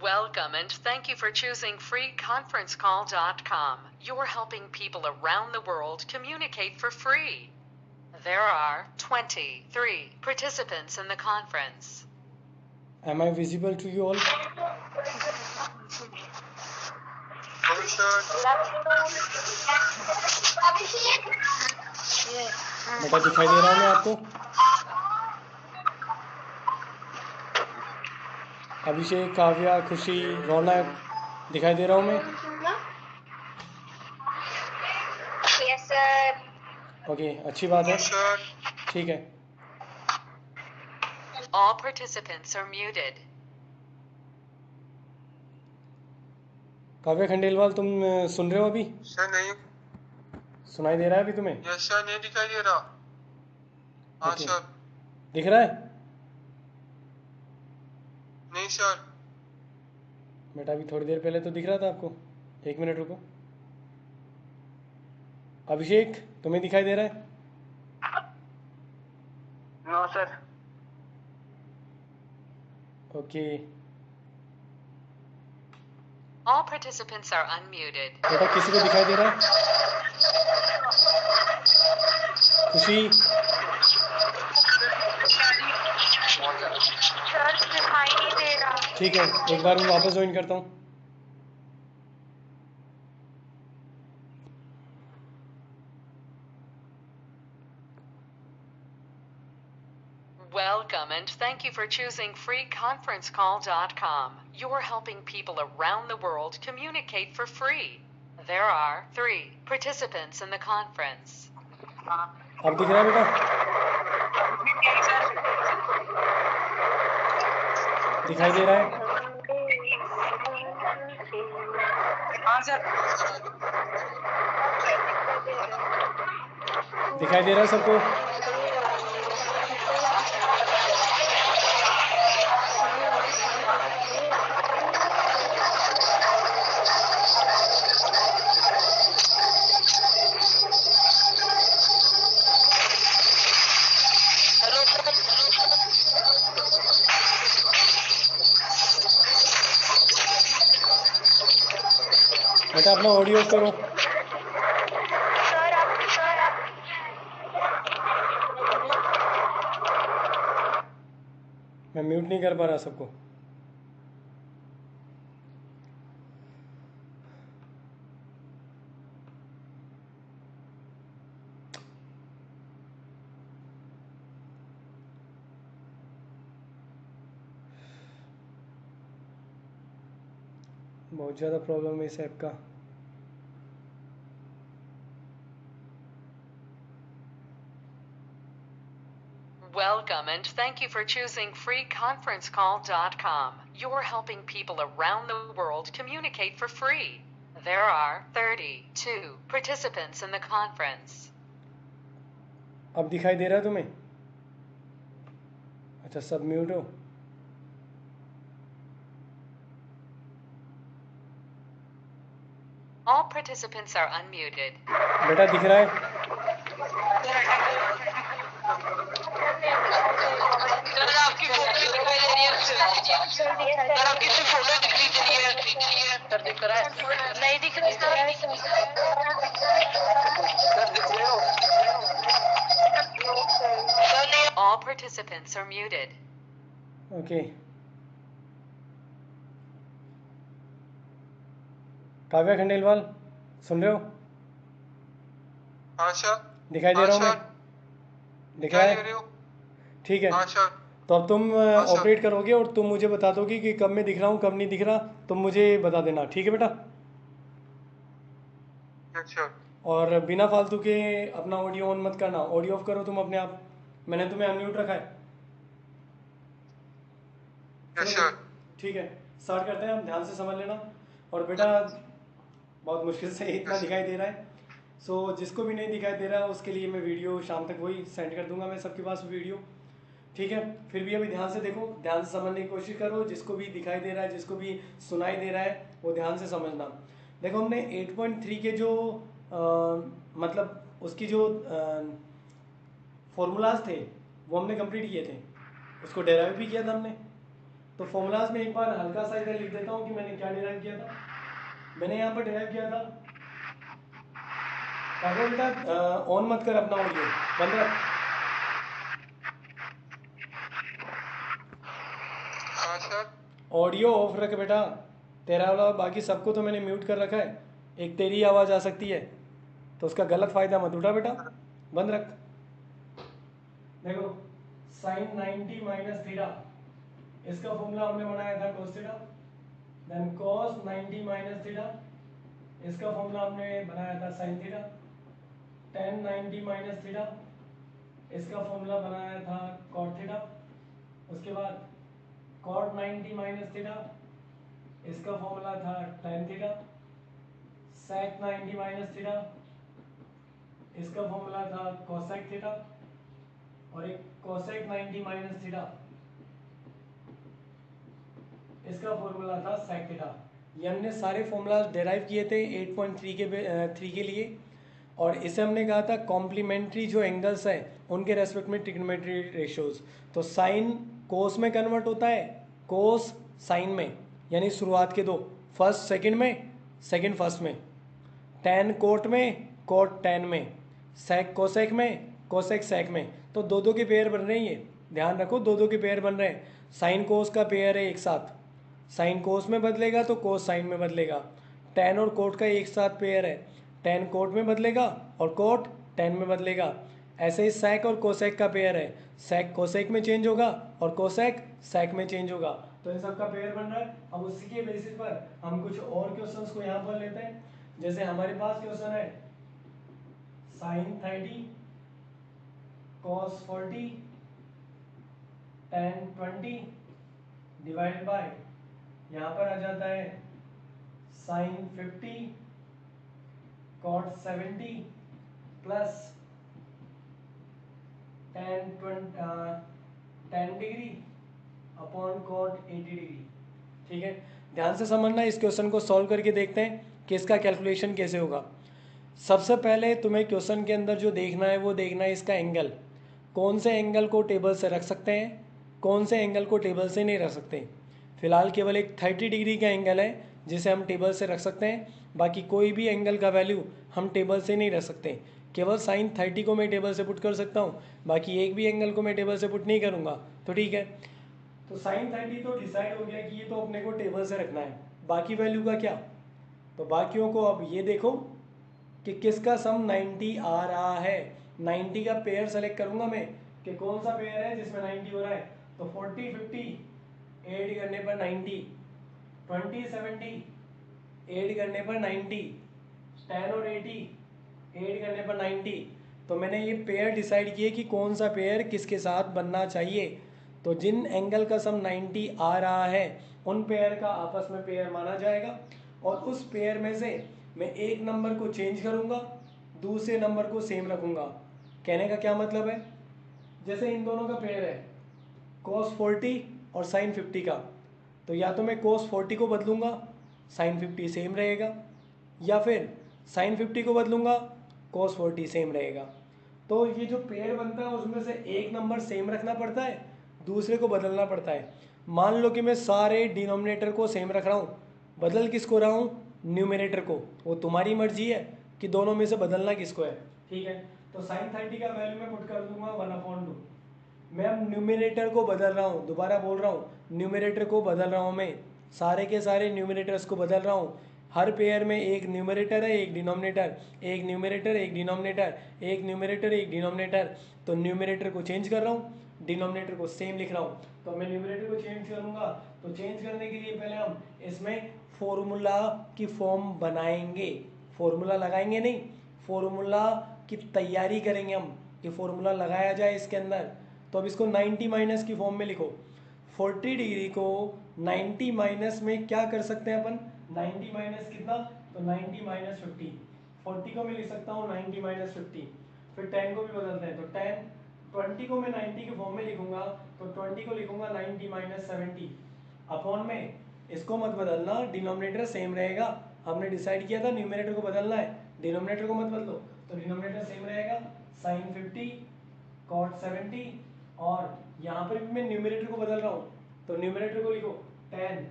Welcome and thank you for choosing freeconferencecall.com. You're helping people around the world communicate for free. There are 23 participants in the conference. Am I visible to you all? बेटा दिखाई दे रहा हूँ मैं आपको? अभिषेक, काव्या, खुशी, रौनक, दिखाई दे रहा हूँ मैं? Yes sir. ओके, अच्छी बात है। ठीक है। All participants are muted. Kavya Khandelwal, तुम सुन रहे हो अभी? सर नहीं। सुनाई दे रहा है अभी तुम्हें? यस सर, नहीं दिखाई दे रहा। हाँ ओके। सर। दिख रहा है? नहीं सर। बेटा अभी थोड़ी देर पहले तो दिख रहा था आपको। 1 मिनट रुको। अभिषेक, तुम्हें दिखाई दे रहा है? No sir. Okay. All participants are unmuted. बेटा किसी को दिखाई दे रहा है? खुशी, सर दिखाई नहीं दे रहा। ठीक है, एक बार मैं वापस ज्वाइन करता हूँ। Welcome and thank you for choosing freeconferencecall.com. You're helping people around the world communicate for free. There are 3 participants in the conference. अब दिख रहा है बेटा? दिखाई दे रहा है? हाँ सर। दिखाई दे रहा है सबको? बेटा अपना ऑडियो ऑफ करो। मैं म्यूट नहीं कर पा रहा सबको। बहुत ज़्यादा प्रॉब्लम है इस ऐप का। Welcome and thank you for choosing freeconferencecall.com. You're helping people around the world communicate for free. There are 32 participants in the conference. अब दिखाई दे रहा है तुम्हें? अच्छा, सब म्यूट हो? All participants are unmuted. बेटा दिख रहा है? सर आपकी फोटो दिखाई दे रही है। सर आपकी फोटो दिखाई दे रही है। सर दिख रहा है? नहीं दिख रहा सर। दिख रहे हो? सर नहीं। All participants are muted. Okay. Kavya Khandelwal, सुन रहे हो? हाँ सर। दिखाई दे रहा हूँ मैं? दिख रहा है? ठीक है। हाँ सर। तो अब तुम ऑपरेट करोगे और तुम मुझे बता दोगे कि कब मैं दिख रहा हूँ, कब नहीं दिख रहा। तुम मुझे बता देना, ठीक है बेटा? अच्छा। और बिना फालतू के अपना ऑडियो ऑन मत करना। ऑडियो ऑफ करो तुम अपने आप। मैंने तुम्हें अनम्यूट रखा है। अच्छा। ठीक है, स्टार्ट करते हैं हम। ध्यान से समझ लेना। और बेटा बहुत मुश्किल से इतना दिखाई दे रहा है। सो जिसको भी नहीं दिखाई दे रहा है उसके लिए मैं वीडियो शाम तक वही सेंड कर दूंगा मैं सबके पास वीडियो, ठीक है? फिर भी अभी ध्यान से देखो, ध्यान से समझने की कोशिश करो। जिसको भी दिखाई दे रहा है, जिसको भी सुनाई दे रहा है, वो ध्यान से समझना। देखो हमने 8.3 के जो मतलब उसकी जो फॉर्मूलाज थे वो हमने कंप्लीट किए थे। उसको डेराइव भी किया था हमने। तो फॉर्मूलाज में एक बार हल्का सा इधर लिख देता हूँ कि मैंने क्या डिराइव किया था। मैंने यहाँ पर डिराइव किया था, काका बेटा ऑन मत कर अपना ऑडियो, बंद रख। हाँ सर। ऑडियो ऑफ रख बेटा तेरा वाला, बाकी सबको तो मैंने म्यूट कर रखा है, एक तेरी आवाज़ आ सकती है तो उसका गलत फ़ायदा मत उठा बेटा, बंद रख। देखो साइन 90 माइनस थीटा, इसका फॉर्मूला हमने बनाया था cos theta, then cos 90 minus theta, इसका फॉर्मूला हमने बनाया था sin theta, tan 90 minus theta, इसका फॉर्मूला बनाया था cot थीटा, उसके बाद cot 90 माइनस थीटा, इसका फॉर्मूला था tan theta, sec 90 minus theta, इसका फॉर्मूला था cosec थीटा, और एक cosec 90 माइनस थीटा, इसका फॉर्मूला था sec थीटा। ये हमने सारे फॉर्मूला डेराइव किए थे 8.3 के लिए, और इसे हमने कहा था कॉम्प्लीमेंट्री जो एंगल्स हैं उनके रेस्पेक्ट में ट्रिग्नोमेट्री रेशियोज। तो साइन कोस में कन्वर्ट होता है, कोस साइन में, यानी शुरुआत के दो, फर्स्ट सेकंड में, सेकंड फर्स्ट में, टैन कोट में, कोट टैन में, सेक कोसेक में, कोसेक सेक में। तो दो दो के पेयर बन रहे हैं, ये ध्यान रखो, दो दो के पेयर बन रहे हैं। साइन कोस का पेयर है एक साथ, साइन कोस में बदलेगा तो कोस साइन में बदलेगा। टैन और कोट का एक साथ पेयर है, टैन कोट में बदलेगा और कोट टैन में बदलेगा। ऐसे ही सेक और कोसेक का पेयर है, सेक कोसेक में चेंज होगा और कोसेक सेक में चेंज होगा। तो इन सब का पेयर बन रहा है। अब उसी के बेसिस पर हम कुछ और क्वेश्चंस को यहाँ पर लेते हैं। जैसे हमारे पास क्वेश्चन है sine 30 cos 40 tan 20 divide by, यहाँ पर आ जाता है sine 50 cot 70 plus tan degree upon cot 80 degree. ठीक है, ध्यान से समझना, इस क्वेश्चन को सॉल्व करके देखते हैं कि इसका कैलकुलेशन कैसे होगा। सबसे पहले तुम्हें क्वेश्चन के अंदर जो देखना है वो देखना है इसका एंगल, कौन से एंगल को टेबल से रख सकते हैं, कौन से एंगल को टेबल से नहीं रख सकते। फिलहाल केवल एक 30 डिग्री का एंगल है जिसे हम टेबल से रख सकते हैं, बाकी कोई भी एंगल का वैल्यू हम टेबल से नहीं रख सकते। केवल साइन 30 को मैं टेबल से पुट कर सकता हूँ, बाकी एक भी एंगल को मैं टेबल से पुट नहीं करूँगा। तो ठीक है, तो साइन 30 तो डिसाइड हो गया कि ये तो अपने को टेबल से रखना है। बाकी वैल्यू का क्या, तो बाकियों को अब ये देखो कि किसका सम 90 आ रहा है। 90 का पेयर सेलेक्ट करूंगा मैं कि कौन सा पेयर है जिसमें 90 हो रहा है। तो 40 50 ऐड करने पर 90, 20 70 ऐड करने पर 90, 10 और 80 ऐड करने पर 90। तो मैंने ये पेयर डिसाइड किए कि कौन सा पेयर किसके साथ बनना चाहिए। तो जिन एंगल का सम 90 आ रहा है उन पेयर का आपस में पेयर माना जाएगा, और उस पेयर में से मैं एक नंबर को चेंज करूंगा, दूसरे नंबर को सेम रखूंगा। कहने का क्या मतलब है, जैसे इन दोनों का पेयर है cos 40 और sin 50 का, तो या तो मैं cos 40 को बदलूंगा, sin 50 सेम रहेगा, या फिर sin 50 को बदलूंगा, cos 40 सेम रहेगा। तो ये जो पेयर बनता है उसमें से एक नंबर सेम रखना पड़ता है, दूसरे को बदलना पड़ता है। मान लो कि मैं सारे डिनोमिनेटर को सेम रख रहा हूँ, बदल किसको रहा हूँ, न्यूमरेटर को। वो तुम्हारी मर्जी है कि दोनों में से बदलना किसको है। ठीक है, तो साइन 30 का वैल्यू मैं पुट कर दूंगा 1/2। मैं अब न्यूमरेटर को बदल रहा हूँ, दोबारा बोल रहा हूँ, न्यूमरेटर को बदल रहा हूँ मैं, सारे के सारे न्यूमरेटर्स को बदल रहा हूँ। हर पेयर में एक न्यूमरेटर है एक डिनोमिनेटर, एक न्यूमरेटर एक डिनोमिनेटर, एक न्यूमरेटर एक डिनोमिनेटर। तो न्यूमरेटर को चेंज कर रहा हूँ, डिनोमिनेटर को सेम लिख रहा हूँ। तो मैं न्यूमरेटर को चेंज करूँगा, तो चेंज करने के लिए पहले हम इसमें फॉर्मूला की फॉर्म बनाएंगे, फॉर्मूला लगाएंगे नहीं, फॉर्मूला की तैयारी करेंगे हम कि फॉर्मूला लगाया जाए इसके अंदर। तो अब इसको 90 माइनस की फॉर्म में लिखो। 40 डिग्री को 90 माइनस में क्या कर सकते हैं अपन, 90 माइनस कितना, तो 90 माइनस 50। 40 को मैं लिख सकता हूँ 90 माइनस 50। फिर 10 को भी बदलते हैं, तो 20 को मैं 90 के फॉर्म में लिखूंगा, तो 20 को लिखूंगा 90 माइनस 70 अपॉन में। इसको मत बदलना, डिनोमिनेटर सेम रहेगा। हमने डिसाइड किया था न्यूमरेटर को बदलना है, डिनोमिनेटर को मत बदलो, तो डिनोमिनेटर सेम रहेगा साइन 50 कॉट 70, और यहाँ पर भी मैं न्यूमरेटर को बदल रहा हूँ, तो न्यूमरेटर को लिखो 10,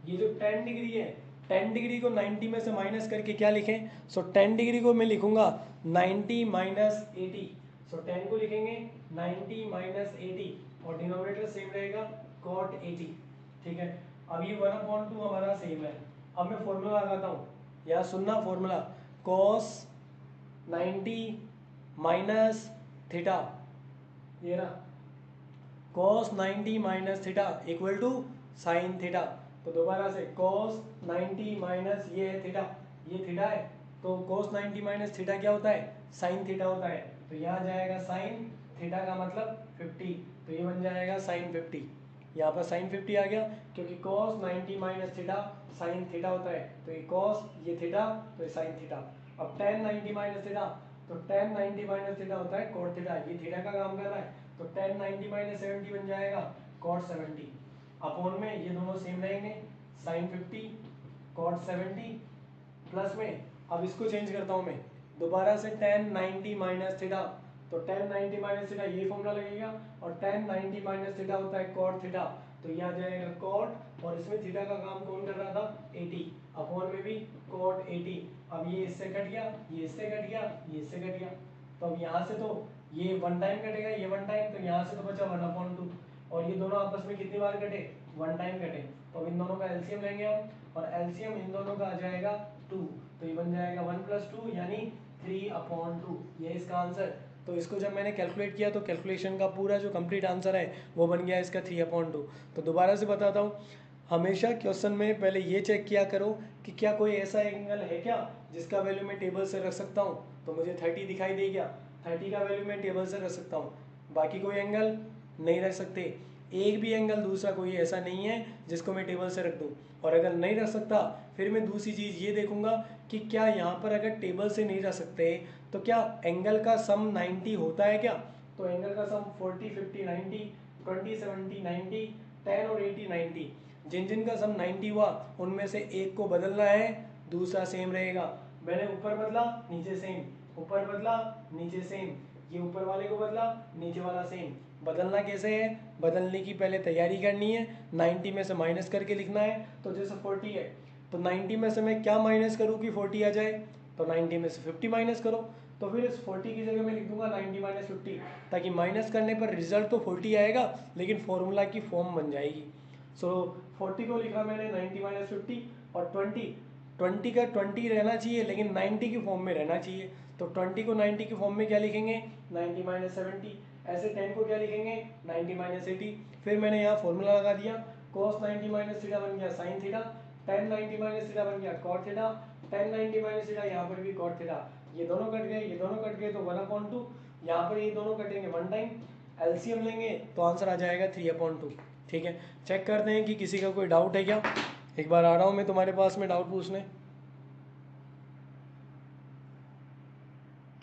ये जो 10 डिग्री है 10 डिग्री को 90 में से माइनस करके क्या लिखें, सो 10 डिग्री को मैं लिखूंगा 90 माइनस 80, सो 10 को लिखेंगे 90 माइनस 80 और डिनोमिनेटर सेम रहेगा cot 80, ठीक है। अब ये 1/2 हमारा सेम है। अब मैं फॉर्मूला लगाता हूँ, यहाँ सुनना फॉर्मूला, cos 90 माइनस थीटा, ये ना cos 90 minus theta equal to sine theta. तो दोबारा से cos 90 माइनस ये है थीटा, ये थीटा है, तो cos 90 माइनस थीटा क्या होता है, साइन थीटा होता है। तो यहाँ जाएगा साइन थीटा का मतलब 50, तो ये बन जाएगा साइन 50, यहाँ पर साइन 50 आ गया क्योंकि cos 90 minus theta sine theta होता है, तो ये cos ये थीटा तो ये साइन थीटा। अब tan 90 माइनस थीटा, तो tan 90 माइनस थीटा होता है cot थीटा, ये थीटा का काम कर रहा है, तो tan 90 माइनस 70 बन जाएगा cot 70, अपॉन में ये दोनों सेम रहेंगे साइन 50 cot 70 प्लस में, अब इसको चेंज करता हूँ मैं दोबारा से tan 90 माइनस थीटा, तो tan 90 माइनस थीटा ये फॉर्मूला लगेगा और tan 90 माइनस थीटा होता है cot थीटा, तो ये आ जाएगा cot और इसमें थीटा का काम कौन कर रहा था 80, अपॉन में भी cot 80। अब ये इससे कट गया, ये इससे कट गया, ये इससे कट गया, तो अब यहाँ से तो ये वन टाइम कटेगा, ये वन टाइम, तो यहाँ से तो बचा 1/2 और ये दोनों आपस में कितनी बार कटे, वन टाइम कटे, तो अब इन दोनों का एलसीएम लेंगे हम और एलसीएम इन दोनों का आ जाएगा 2, तो ये बन जाएगा 1 + 2 यानी 3/2, ये इसका आंसर। तो इसको जब मैंने कैलकुलेट किया तो कैलकुलेशन का पूरा जो कंप्लीट आंसर है वो बन गया इसका 3/2। तो दोबारा से बताता हूँ, हमेशा क्वेश्चन में पहले ये चेक किया करो कि क्या कोई ऐसा एंगल है क्या जिसका वैल्यू मैं टेबल से रख सकता हूँ, तो मुझे 30 दिखाई दे गया, 30 का वैल्यू मैं टेबल से रख सकता हूँ, बाकी कोई एंगल नहीं रख सकते, एक भी एंगल दूसरा कोई ऐसा नहीं है जिसको मैं टेबल से रख दूँ। और अगर नहीं रख सकता फिर मैं दूसरी चीज़ ये देखूंगा कि क्या यहाँ पर अगर टेबल से नहीं रख सकते तो क्या एंगल का सम 90 होता है क्या, तो एंगल का सम 40 50 90 20 70 90 10 और 80 90, जिन जिन का सम 90 हुआ उनमें से एक को बदलना है, दूसरा सेम रहेगा। मैंने ऊपर बदला नीचे सेम, ऊपर बदला नीचे सेम, ये ऊपर वाले को बदला नीचे वाला सेम। बदलना कैसे है, बदलने की पहले तैयारी करनी है, 90 में से माइनस करके लिखना है। तो जैसे 40 है तो 90 में से मैं क्या माइनस करूँ कि 40 आ जाए, तो 90 में से 50 माइनस करो, तो फिर इस 40 की जगह मैं लिख दूंगा 90 माइनस 50, ताकि माइनस करने पर रिजल्ट तो 40 आएगा लेकिन फॉर्मूला की फॉर्म बन जाएगी। सो 40 को लिखा मैंने 90 माइनस 50 और 20 का 20 रहना चाहिए लेकिन 90 की फॉर्म में रहना चाहिए, तो 20 को 90 की फॉर्म में क्या लिखेंगे 90 माइनस 70, ऐसे 10 को क्या लिखेंगे 90 माइनस 80। फिर मैंने यहाँ फॉर्मूला लगा दिया, cos 90 माइनस थीटा बन गया sine theta, tan 90 minus theta बन गया cot theta, tan 90 minus theta यहाँ पर भी cot थीटा, ये दोनों कट गए, ये दोनों कट गए तो 1/2, यहाँ पर ये दोनों कटेंगे वन टाइम, एलसीएम लेंगे तो आंसर आ जाएगा 3/2। ठीक है, चेक करते हैं कि किसी का कोई डाउट है क्या। एक बार आ रहा हूँ मैं तुम्हारे पास में डाउट पूछने।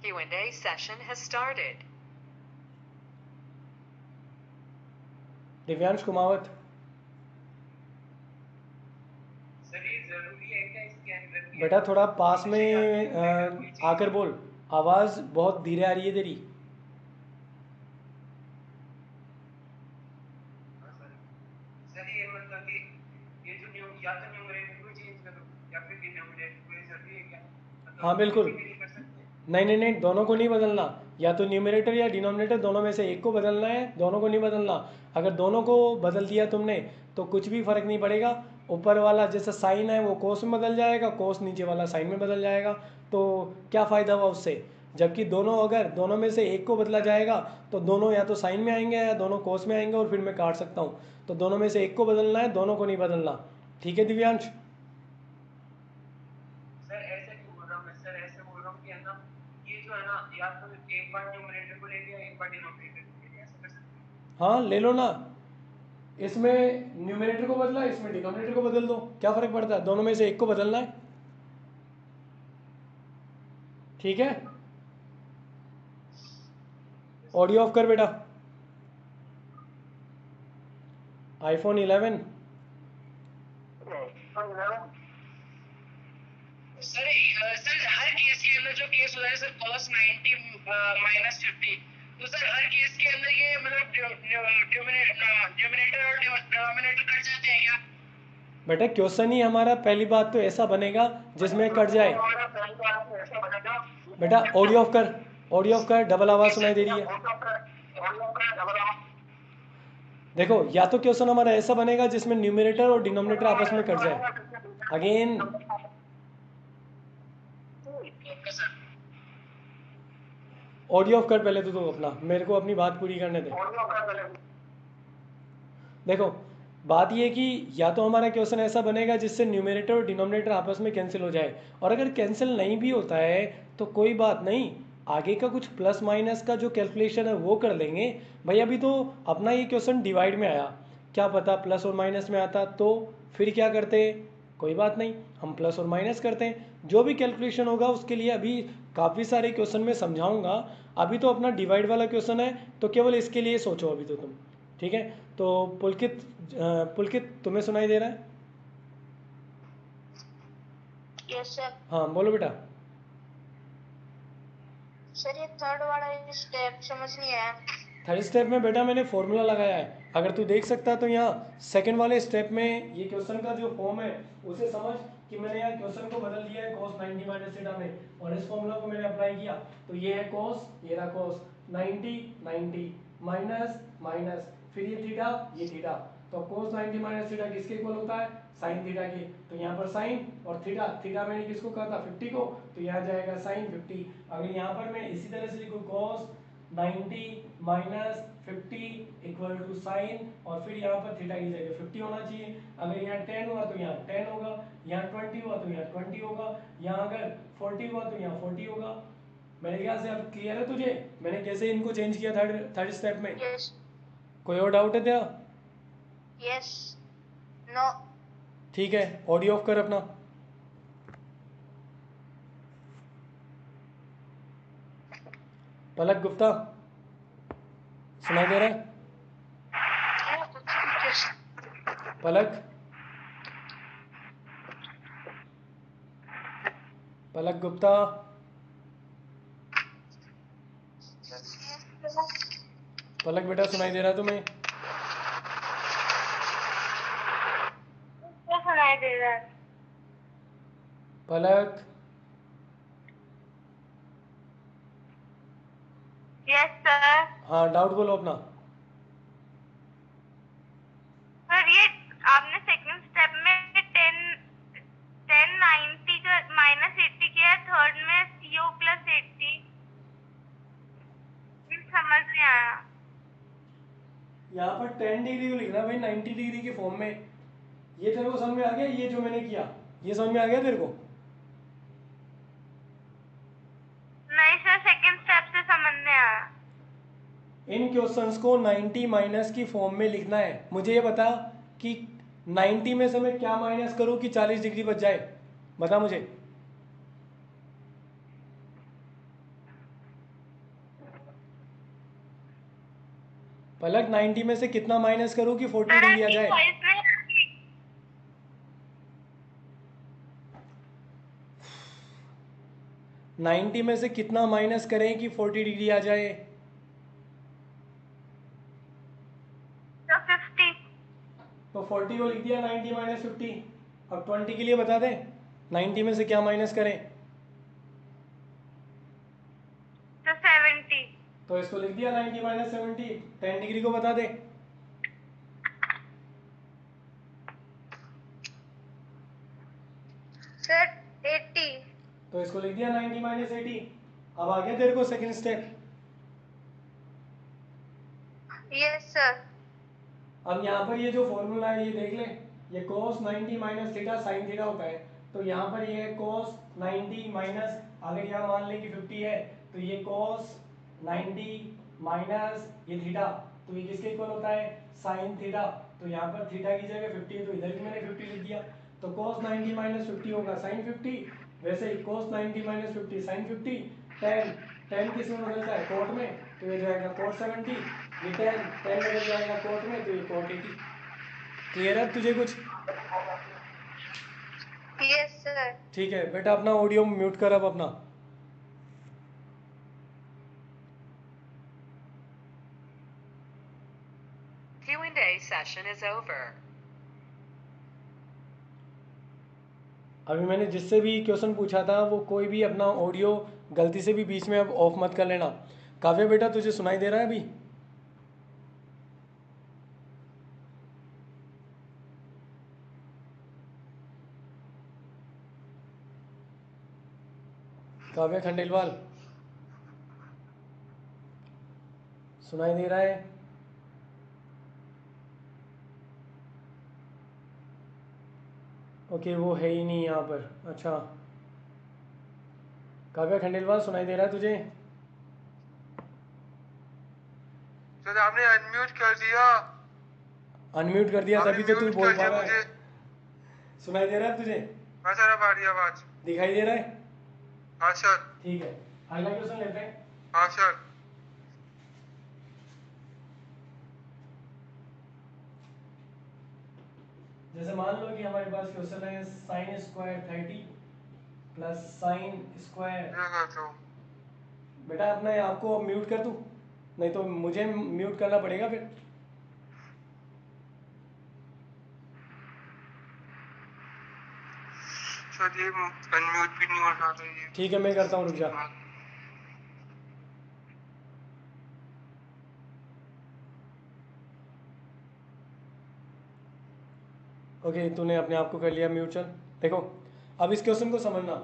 Q&A session has started. Divyansh Kumawat, sir ये जरूरी है क्या इसके अंदर बेटा थोड़ा पास में आकर बोल, आवाज़ बहुत धीरे आ रही है तेरी। सर ये मतलब कि ये जो या तो न्यूमरेटर को चेंज करो या फिर डिनोमिनेटर को, ये जरूरी है क्या, मतलब हाँ बिल्कुल, नहीं कर सकते? नहीं दोनों को नहीं बदलना, या तो न्यूमरेटर या डिनोमिनेटर दोनों में से एक को बदलना है, दोनों को नहीं बदलना। अगर दोनों को बदल दिया तुमने तो कुछ भी फर्क नहीं पड़ेगा, ऊपर वाला जैसा साइन है वो कोस में बदल जाएगा, कोस नीचे वाला साइन में बदल जाएगा, तो क्या फ़ायदा हुआ उससे। जबकि दोनों अगर दोनों में से एक को बदला जाएगा तो दोनों या तो साइन में आएंगे या दोनों कोस में आएंगे और फिर मैं काट सकता हूँ, तो दोनों में से एक को बदलना है, दोनों को नहीं बदलना। ठीक है दिव्यांश? सर ऐसे क्यों बोल रहा हूँ मैं, सर ऐसे बोल रहा हूँ कि है ना ये जो है ना या तो एक बार न्यूमरेटर को ले लिया एक बार डिनोमिनेटर को ले लिया, ऐसा कर सकते हैं? हाँ ले लो ना, इसमें न्यूमरेटर को बदला, इसमें डिनोमिनेटर को बदल दो, क्या फ़र्क पड़ता है, दोनों में से एक को बदलना है। ठीक है, ऑडियो ऑफ कर बेटा। आईफोन 11 सर हर केस के अंदर जो केस होता है सर cos 90 माइनस 50, तो सर हर केस के अंदर ये मतलब न्यूमरेटर और डिनोमिनेटर बेटा क्वेश्चन ही हमारा पहली बात तो ऐसा बनेगा जिसमें कट जाए। बेटा ऑडियो ऑफ कर, डबल आवाज सुनाई दे रही है। देखो या तो क्वेश्चन हमारा ऐसा बनेगा जिसमें न्यूमरेटर और डिनोमिनेटर आपस में कट जाए। अगेन ऑडियो ऑफ कर पहले तो तुम अपना, मेरे को अपनी बात पूरी करने दे। देखो बात ये कि या तो हमारा क्वेश्चन ऐसा बनेगा जिससे न्यूमरेटर और डिनोमिनेटर आपस में कैंसिल हो जाए, और अगर कैंसिल नहीं भी होता है तो कोई बात नहीं, आगे का कुछ प्लस माइनस का जो कैलकुलेशन है वो कर लेंगे। भाई अभी तो अपना ये क्वेश्चन डिवाइड में आया, क्या पता प्लस और माइनस में आता तो फिर क्या करते, कोई बात नहीं, हम प्लस और माइनस करते हैं। जो भी कैलकुलेशन होगा उसके लिए अभी काफ़ी सारे क्वेश्चन में समझाऊंगा। अभी तो अपना डिवाइड वाला क्वेश्चन है तो केवल इसके लिए सोचो अभी तो तुम, ठीक है। तो पुलकित तुम्हें सुनाई दे रहा है? Yes sir. हाँ बोलो बेटा। सर ये थर्ड वाला स्टेप समझ नहीं आया। थर्ड स्टेप में बेटा मैंने फॉर्मूला लगाया है, अगर तू देख सकता तो यहाँ सेकंड वाले स्टेप में ये क्वेश्चन का जो फॉर्म है उसे समझ कि मैंने यहाँ क्वेश्चन को बदल दिया है cos 90 माइनस थीटा में, और इस फॉर्मूला को मैंने अप्लाई किया तो ये है cos, ये रहा cos 90 माइनस माइनस फिर ये थीटा, तो cos 90 माइनस थीटा किसके इक्वल होता है, साइन थीटा के। तो यहाँ पर साइन और थीटा मैंने किसको कहा था 50 को, तो यहाँ जाएगा साइन 50। अगर यहाँ पर मैं इसी तरह से लिखूँ cos 90 minus 50 equal to sine, और फिर यहाँ पर थीटा की जगह 50 होना चाहिए। अगर यहाँ 10 हुआ तो यहाँ 10 होगा, यहाँ 20 हुआ तो यहाँ 20 होगा, यहाँ अगर 40 हुआ तो यहाँ 40 होगा। मेरे ख्याल से अब क्लियर है तुझे मैंने कैसे इनको चेंज किया थर्ड स्टेप में? यस। कोई और डाउट है क्या? यस। नो। ठीक है, ऑडियो ऑफ कर अपना। पलक गुप्ता सुनाई दे रहा है? पलक गुप्ता, पलक बेटा सुनाई दे रहा है तुम्हें? क्या सुनाई दे रहा है? पलक यस सर। हाँ डाउट बोलो अपना। सर ये आपने सेकंड स्टेप में 1090 का माइनस 80 किया, थर्ड में CO प्लस 80 समझ नहीं आया। यहाँ पर 10 डिग्री को लिखना भाई 90 डिग्री के फॉर्म में। ये तेरे को समझ में आ गया? ये जो मैंने किया ये समझ में आ गया तेरे को? नहीं सर, सेकंड स्टेप से समझ नहीं आया। इन क्वेश्चंस को 90 माइनस की फॉर्म में लिखना है। मुझे ये बता कि 90 में से मैं क्या माइनस करूं कि 40 डिग्री बच जाए, बता मुझे। पलक 90 में से कितना माइनस करूं कि 40 डिग्री आ जाए? 90 में से कितना माइनस करें कि 40 डिग्री आ जाए? तो 50। तो 40 को लिख दिया 90 माइनस 50। अब 20 के लिए बता दें 90 में से क्या माइनस करें? तो 70। तो इसको लिख दिया 90 माइनस 70। 10 डिग्री को बता दे। सर 80। तो इसको लिख दिया 90 माइनस 80। अब आ गया तेरे को सेकंड स्टेप। Yes sir. अब यहाँ पर ये जो फॉर्मूला है ये देख ले, ये cos 90 minus theta sine theta होता है। तो यहाँ पर ये है cos 90 माइनस, अगर यहाँ मान ले कि 50 है तो ये cos 90 माइनस ये थीटा, तो ये किसके इक्वल होता है, साइन थीटा। तो यहाँ पर थीटा की जगह 50 है तो इधर भी मैंने 50 लिख दिया। तो cos 90 माइनस 50 होगा साइन 50, वैसे ही cos 90 माइनस 50 साइन 50। 10 किस में बदलता है, कोट में, तो ये जाएगा cot 70। ये 10 बदल जाएगा कोट में तो ये cot 80। क्लियर है तुझे कुछ? Yes sir. ठीक है बेटा, अपना ऑडियो म्यूट कर अब अपना। Q&A session is over. अभी मैंने जिससे भी क्वेश्चन पूछा था वो कोई भी अपना ऑडियो गलती से भी बीच में अब ऑफ मत कर लेना। काव्या बेटा तुझे सुनाई दे रहा है अभी? काव्या खंडेलवाल सुनाई दे रहा है? ओके वो है ही नहीं यहाँ पर। अच्छा काव्या खंडेलवाल सुनाई दे रहा है तुझे? सर आपने अनम्यूट कर दिया। अनम्यूट कर दिया आपने तभी तो तू म्यूट बोल कर पा दिया रहा मुझे। है। सुनाई दे रहा है तुझे? हाँ सर अब आ रही है आवाज। दिखाई दे रहा है? हाँ सर। ठीक है अगला क्वेश्चन लेते हैं। हाँ सर। जैसे मान लो कि हमारे पास क्वेश्चन है sine square 30 plus sine square. ये करता हूँ। बेटा अपने आपको म्यूट कर दूं? नहीं तो मुझे म्यूट करना पड़ेगा फिर। सर ये अनम्यूट भी नहीं हो रहा था ये। ठीक है मैं करता हूँ, रुक जा। ओके तूने अपने आप को कर लिया म्यूट। चल देखो अब इस क्वेश्चन को समझना।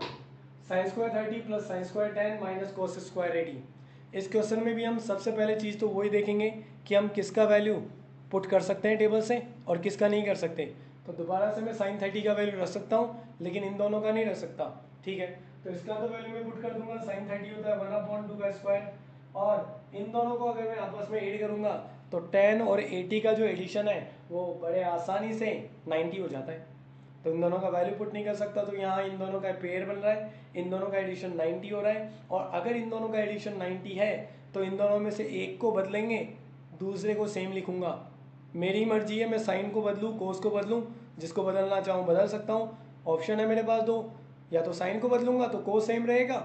Sine square 30 plus sine square 10 minus cos square 80। इस क्वेश्चन में भी हम सबसे पहले चीज़ तो वही देखेंगे कि हम किसका वैल्यू पुट कर सकते हैं टेबल से और किसका नहीं कर सकते। तो दोबारा से मैं साइन 30 का वैल्यू रख सकता हूँ लेकिन इन दोनों का नहीं रख सकता। ठीक है तो इसका तो वैल्यू मैं पुट कर दूंगा। साइन 30 होता है 1/2 का स्क्वायर और इन दोनों को अगर मैं आपस में ऐड करूंगा तो 10 और 80 का जो एडिशन है वो बड़े आसानी से 90 हो जाता है। तो इन दोनों का वैल्यू पुट नहीं कर सकता तो यहाँ इन दोनों का पेयर बन रहा है, इन दोनों का एडिशन 90 हो रहा है। और अगर इन दोनों का एडिशन 90 है तो इन दोनों में से एक को बदलेंगे दूसरे को सेम लिखूंगा। मेरी मर्जी है मैं साइन को बदलूँ कोस को बदलूँ, जिसको बदलना चाहूँ बदल सकता हूँ। ऑप्शन है मेरे पास दो, या तो साइन को बदलूंगा तो कोस सेम रहेगा,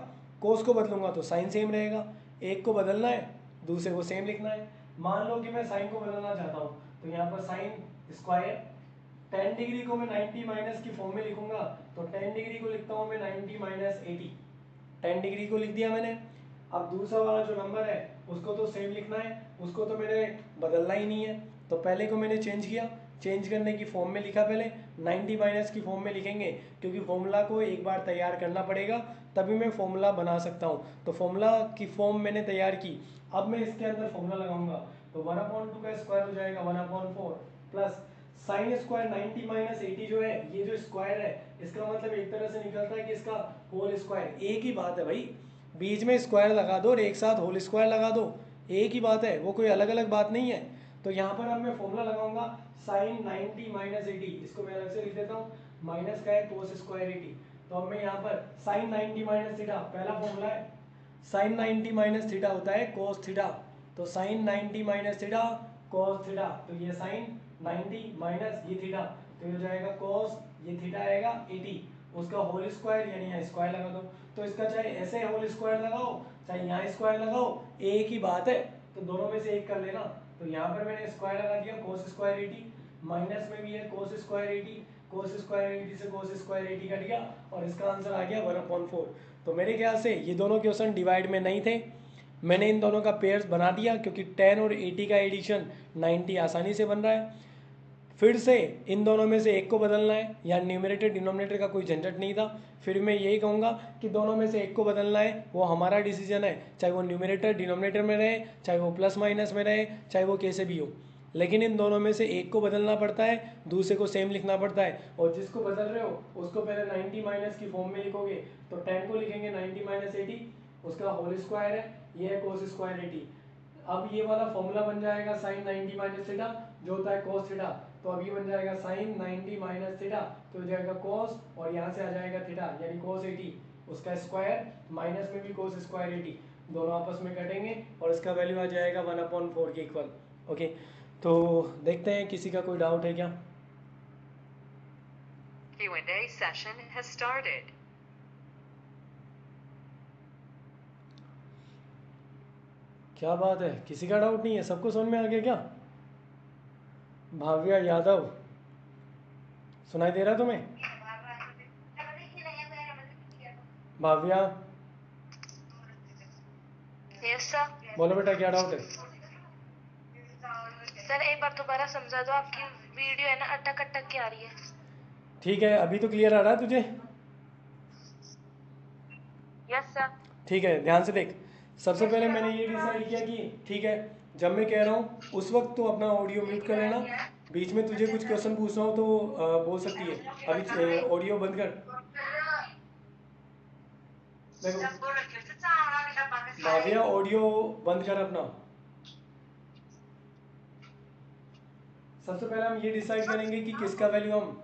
कोस को बदलूंगा तो साइन सेम रहेगा। एक को बदलना है दूसरे को सेम लिखना है। मान लो कि मैं साइन को बदलना चाहता हूँ तो यहाँ पर साइन स्क्वायर 10 डिग्री को मैं 90 माइनस की फॉर्म में लिखूंगा तो 10 डिग्री को लिखता हूँ मैं 90 माइनस 80। 10 डिग्री को लिख दिया मैंने। अब दूसरा वाला जो नंबर है उसको तो सेम लिखना है, उसको तो मैंने बदलना ही नहीं है। तो पहले को मैंने चेंज किया, चेंज करने की फॉर्म में लिखा पहले 90 माइनस की फॉर्म में लिखेंगे क्योंकि फॉर्मूला को एक बार तैयार करना पड़ेगा तभी मैं फॉर्मूला बना सकता हूँ। तो फॉर्मूला की फॉर्म मैंने तैयार की। अब मैं इसके अंदर फॉर्मूला लगाऊंगा तो 1/2 का स्क्वायर हो जाएगा 1/4 प्लस साइन स्क्वायर 90 माइनस 80 जो है ये जो स्क्वायर है इसका मतलब एक तरह से निकलता है कि इसका होल स्क्वायर। एक ही बात है भाई, बीच में स्क्वायर लगा दो और एक साथ होल स्क्वायर लगा दो, एक ही बात है, वो कोई अलग अलग बात नहीं है। तो यहाँ पर अब मैं फॉर्मूला लगाऊंगा साइन 90 माइनस 80, इसको मैं अलग से लिख देता हूँ, माइनस का है कोस स्क्वायर 80। तो अब मैं यहाँ पर साइन 90 माइनस थीटा पहला फॉर्मूला है, साइन 90 माइनस थीटा होता है कोस थीटा। तो sine 90 minus theta cos theta, तो ये साइन 90 माइनस ये थीटा तो ये हो जाएगा कोस, ये थीटा आएगा 80, उसका होल स्क्वायर यानी यहाँ स्क्वायर लगा दो। तो इसका चाहे ऐसे होल स्क्वायर लगाओ चाहे यहाँ स्क्वायर लगाओ एक ही बात है, तो दोनों में से एक कर लेना। तो यहाँ पर मैंने स्क्वायर लगा दिया कोस स्क्वायर 80, माइनस में भी है कोस स्क्वायर 80, कोस स्क्वायर 80 से कोस स्क्वायर 80 कट गया और इसका आंसर आ गया 1/4। तो मेरे ख्याल से ये दोनों क्वेश्चन डिवाइड में नहीं थे, मैंने इन दोनों का पेयर्स बना दिया क्योंकि 10 और 80 का एडिशन 90 आसानी से बन रहा है। फिर से इन दोनों में से एक को बदलना है, या न्यूमरेटर डिनोमिनेटर का कोई झंझट नहीं था। फिर मैं यही कहूँगा कि दोनों में से एक को बदलना है, वो हमारा डिसीजन है, चाहे वो न्यूमरेटर डिनोमिनेटर में रहे, चाहे वो प्लस माइनस में रहे, चाहे वो कैसे भी हो, लेकिन इन दोनों में से एक को बदलना पड़ता है, दूसरे को सेम लिखना पड़ता है। और जिसको बदल रहे हो उसको पहले 90 माइनस की फॉर्म में लिखोगे तो 10 को लिखेंगे 90 माइनस 80, उसका होल स्क्वायर है, ये है कोस स्क्वायर 80। अब ये वाला फॉर्मूला बन जाएगा साइन 90 माइनस थीटा जो होता है कोस थीटा, तो अब ये बन जाएगा साइन 90 माइनस थीटा तो हो जाएगा कोस और यहाँ से आ जाएगा थीटा यानी कोस 80, उसका स्क्वायर माइनस में भी कोस स्क्वायर 80, दोनों आपस में कटेंगे और इसका वैल्यू आ जाएगा 1/4 के इक्वल। ओके तो देखते हैं किसी का कोई डाउट है क्या? Q&A session has started. क्या बात है, किसी का डाउट नहीं है, सबको समझ में आ गया क्या? भाव्या यादव सुनाई दे रहा तुम्हें? Bhavya yes sir. बोलो बेटा क्या डाउट है? सर एक बार दोबारा समझा दो, आपकी वीडियो है ना अटक अटक के आ रही है। ठीक है, अभी तो क्लियर आ रहा है तुझे? Yes sir. ठीक है, ध्यान से देख। सबसे पहले मैंने ये डिसाइड किया कि ठीक है, जब मैं कह रहा हूँ उस वक्त तो अपना ऑडियो म्यूट कर लेना। बीच में तुझे कुछ क्वेश्चन पूछना हो तो बोल सकती है। अभी ऑडियो बंद कर। देखो भाविया, ऑडियो बंद कर अपना। सबसे पहले हम ये डिसाइड करेंगे कि किसका वैल्यू हम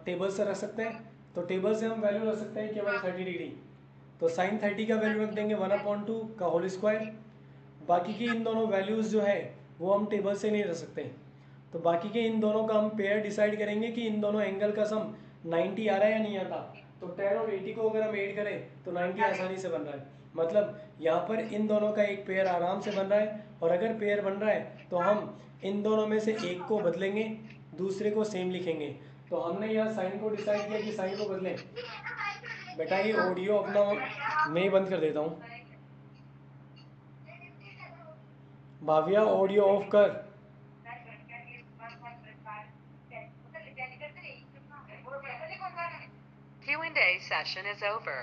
टेबल से रख सकते हैं। तो टेबल से हम वैल्यू रख सकते हैं केवल 30 डिग्री। तो साइन 30 का वैल्यू रख देंगे 1/2 का होल स्क्वायर। बाकी की इन दोनों वैल्यूज़ जो है वो हम टेबल से नहीं रख सकते। तो बाकी के इन दोनों का हम पेयर डिसाइड करेंगे कि इन दोनों एंगल का सम 90 आ रहा है या नहीं आता। तो 10 और 80 को अगर हम ऐड करें तो 90 आसानी से बन रहा है। मतलब यहाँ पर इन दोनों का एक पेयर आराम से बन रहा है। और अगर पेयर बन रहा है तो हम इन दोनों में से एक को बदलेंगे, दूसरे को सेम लिखेंगे। तो हमने यहाँ साइन को डिसाइड किया कि साइन को बदलें। बेटा ये ऑडियो अपना मैं ही बंद कर देता हूँ। भाविया ऑडियो ऑफ कर। Q&A session is over.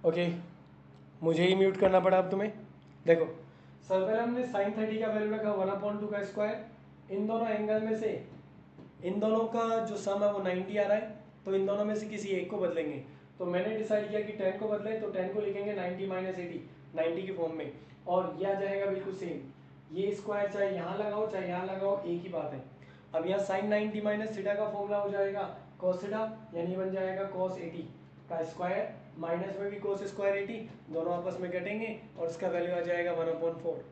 Okay, मुझे ही म्यूट करना पड़ा अब तुम्हें। देखो सबसे पहले हमने साइन 30 का वैल्यू रखा 1/2 का स्क्वायर। इन दोनों एंगल में से इन दोनों का जो सम है वो 90 आ रहा है। तो इन दोनों में से किसी एक को बदलेंगे। तो मैंने डिसाइड किया कि 10 को बदले तो 10 को लिखेंगे 90 माइनस 80 90 की फॉर्म में। और ये आ जाएगा बिल्कुल सेम। ये स्क्वायर चाहे यहाँ लगाओ चाहे यहाँ लगाओ एक ही बात है। अब यहाँ साइन 90 माइनस थीटा का फॉर्मूला हो जाएगा कॉस थीटा, यानी बन जाएगा कॉस 80 का स्क्वायर। माइनस में भी कोस स्क्वायर 80, दोनों आपस में कटेंगे और इसका वैल्यू आ जाएगा 1/4।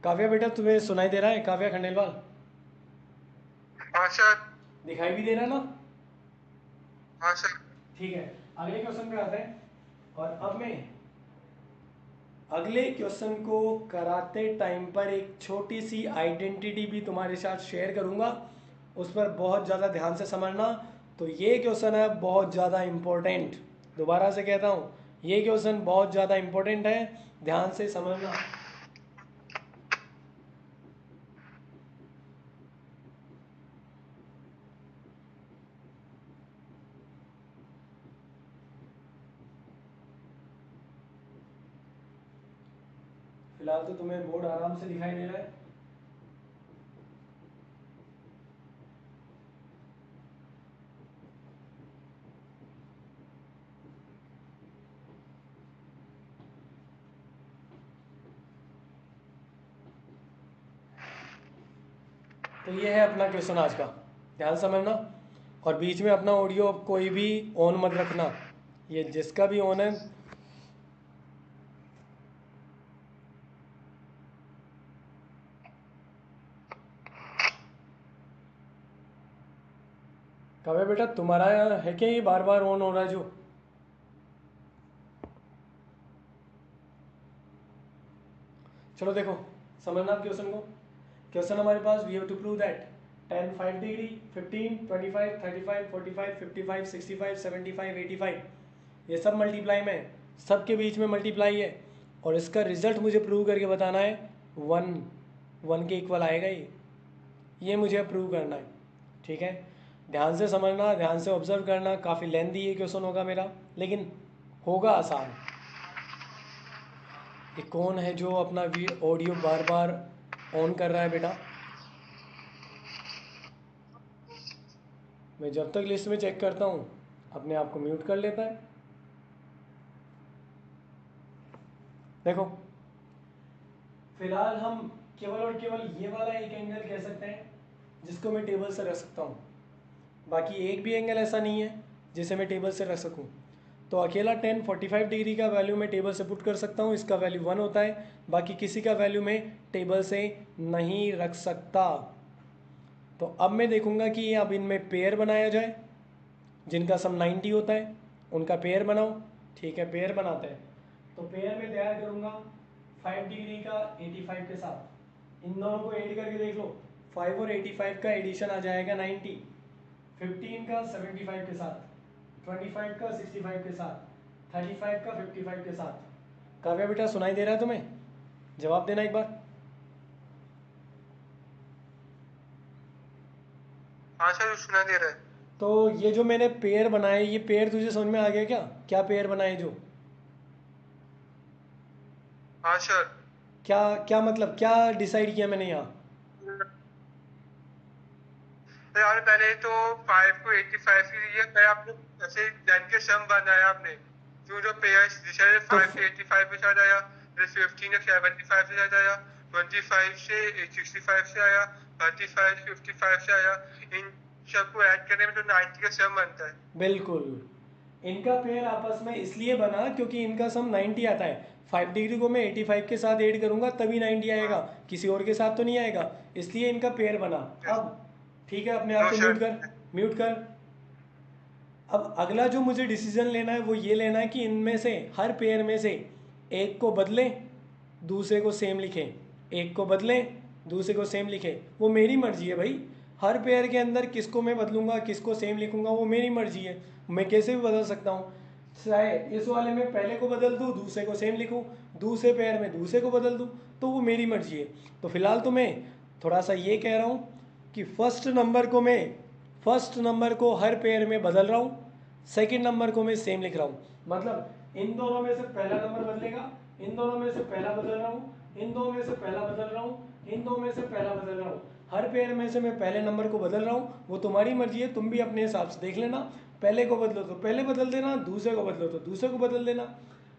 काव्या बेटा तुम्हें सुनाई दे रहा है? काव्या खंडेलवाल हाँ सर। दिखाई भी दे रहा है ना? हाँ सर। ठीक है, अगले क्वेश्चन पे आते हैं। और अब मैं अगले क्वेश्चन को कराते टाइम पर एक छोटी सी आइडेंटिटी भी तुम्हारे साथ शेयर करूंगा, उस पर बहुत ज़्यादा ध्यान से समझना। तो ये क्वेश्चन है बहुत ज़्यादा इम्पोर्टेंट। दोबारा से कहता हूँ, ये क्वेश्चन बहुत ज़्यादा इम्पोर्टेंट है, ध्यान से समझना। फिलहाल तो तुम्हें बोर्ड आराम से दिखाई दे रहा है। तो ये है अपना क्वेश्चन आज का, ध्यान समझना। और बीच में अपना ऑडियो कोई भी ऑन मत रखना, ये जिसका भी ऑन है कब है बेटा तुम्हारा है क्या ये बार बार ऑन हो रहा है जो? चलो देखो समझना क्वेश्चन को। क्वेश्चन हमारे पास we have to prove that tan 5 degree 15 25 35 45 55 65 75 85 ये सब मल्टीप्लाई में है, सबके बीच में मल्टीप्लाई है। और इसका रिजल्ट मुझे प्रूव करके बताना है 1 के इक्वल आएगा ये मुझे प्रूव करना है। ठीक है, ध्यान से समझना, ध्यान से ऑब्जर्व करना। काफ़ी लेंथी ये क्वेश्चन होगा मेरा, लेकिन होगा आसान। ये कौन है जो अपना ऑडियो बार बार ऑन कर रहा है बेटा? मैं जब तक लिस्ट में चेक करता हूँ अपने आप को म्यूट कर लेता है। देखो फिलहाल हम केवल और केवल ये वाला एक एंगल कह सकते हैं जिसको मैं टेबल से रख सकता हूँ। बाकी एक भी एंगल ऐसा नहीं है जिसे मैं टेबल से रख सकूँ। तो अकेला tan 45 डिग्री का वैल्यू मैं टेबल से पुट कर सकता हूँ, इसका वैल्यू 1 होता है। बाकी किसी का वैल्यू मैं टेबल से नहीं रख सकता। तो अब मैं देखूंगा कि अब इनमें पेयर बनाया जाए, जिनका सम 90 होता है उनका पेयर बनाओ। ठीक है, पेयर बनाते हैं। तो पेयर में तैयार करूंगा 5 डिग्री का 85 के साथ। इन दोनों को ऐड करके देख लो, 5 और 85 का एडिशन आ जाएगा 90, 15 का 75 के साथ, 25 का 65 के साथ, 35 का 55 के साथ। काव्या बेटा सुनाई दे रहा है तुम्हें? जवाब देना एक बार। हाँ सर सुना दे रहा है। तो ये जो मैंने पेयर बनाए, ये पेयर तुझे समझ में आ गया क्या? क्या पेयर बनाए जो? हाँ सर। क्या क्या मतलब क्या डिसाइड किया मैंने यहाँ? तो यार पहले तो 5 को 85 के लिए पहले आपने ऐसे 10 के सम बनाया आपने, तो जो पेयर्स डिसाइड 5 से 85 के साथ आया, फिर 15 से 75 के साथ आया, 25 से 65 से आया, 35 से 55 से आया, इन सबको ऐड करने में तो 90 का सम बनता है। बिल्कुल, इनका पेयर आपस में इसलिए बना क्योंकि इनका सम 90 आता है। 5 डिग्री को मैं 85 के साथ ऐड करूंगा तभी 90 आएगा, किसी और के साथ तो नहीं आएगा, इसलिए इनका पेयर बना। अब ठीक है, अपने आप को म्यूट कर, म्यूट कर। अब अगला जो मुझे डिसीजन लेना है वो ये लेना है कि इनमें से हर पेयर में से एक को बदलें, दूसरे को सेम लिखें, एक को बदलें, दूसरे को सेम लिखें। वो मेरी मर्जी है भाई, हर पेयर के अंदर किसको मैं बदलूंगा, किसको सेम लिखूंगा, वो मेरी मर्जी है, मैं कैसे भी बदल सकता हूँ। चाहे इस वाले में पहले को बदल दूँ, दूसरे को सेम लिखूँ, दूसरे पेयर में दूसरे को बदल दूँ, तो वो मेरी मर्जी है। तो फिलहाल तो मैं थोड़ा सा ये कह रहा हूँ कि फर्स्ट नंबर को हर पेयर में बदल रहा हूँ, सेकंड नंबर को मैं सेम लिख रहा हूँ। मतलब इन दोनों में से पहला नंबर बदलेगा, इन दोनों में से पहला बदल रहा हूँ, इन दो में से पहला बदल रहा हूँ, इन दो में से पहला बदल रहा हूँ। हर पेयर में से मैं पहले नंबर को बदल रहा हूँ, वो तुम्हारी मर्जी है, तुम भी अपने हिसाब से देख लेना। पहले को बदलो तो पहले बदल देना, दूसरे को बदलो तो दूसरे को बदल देना।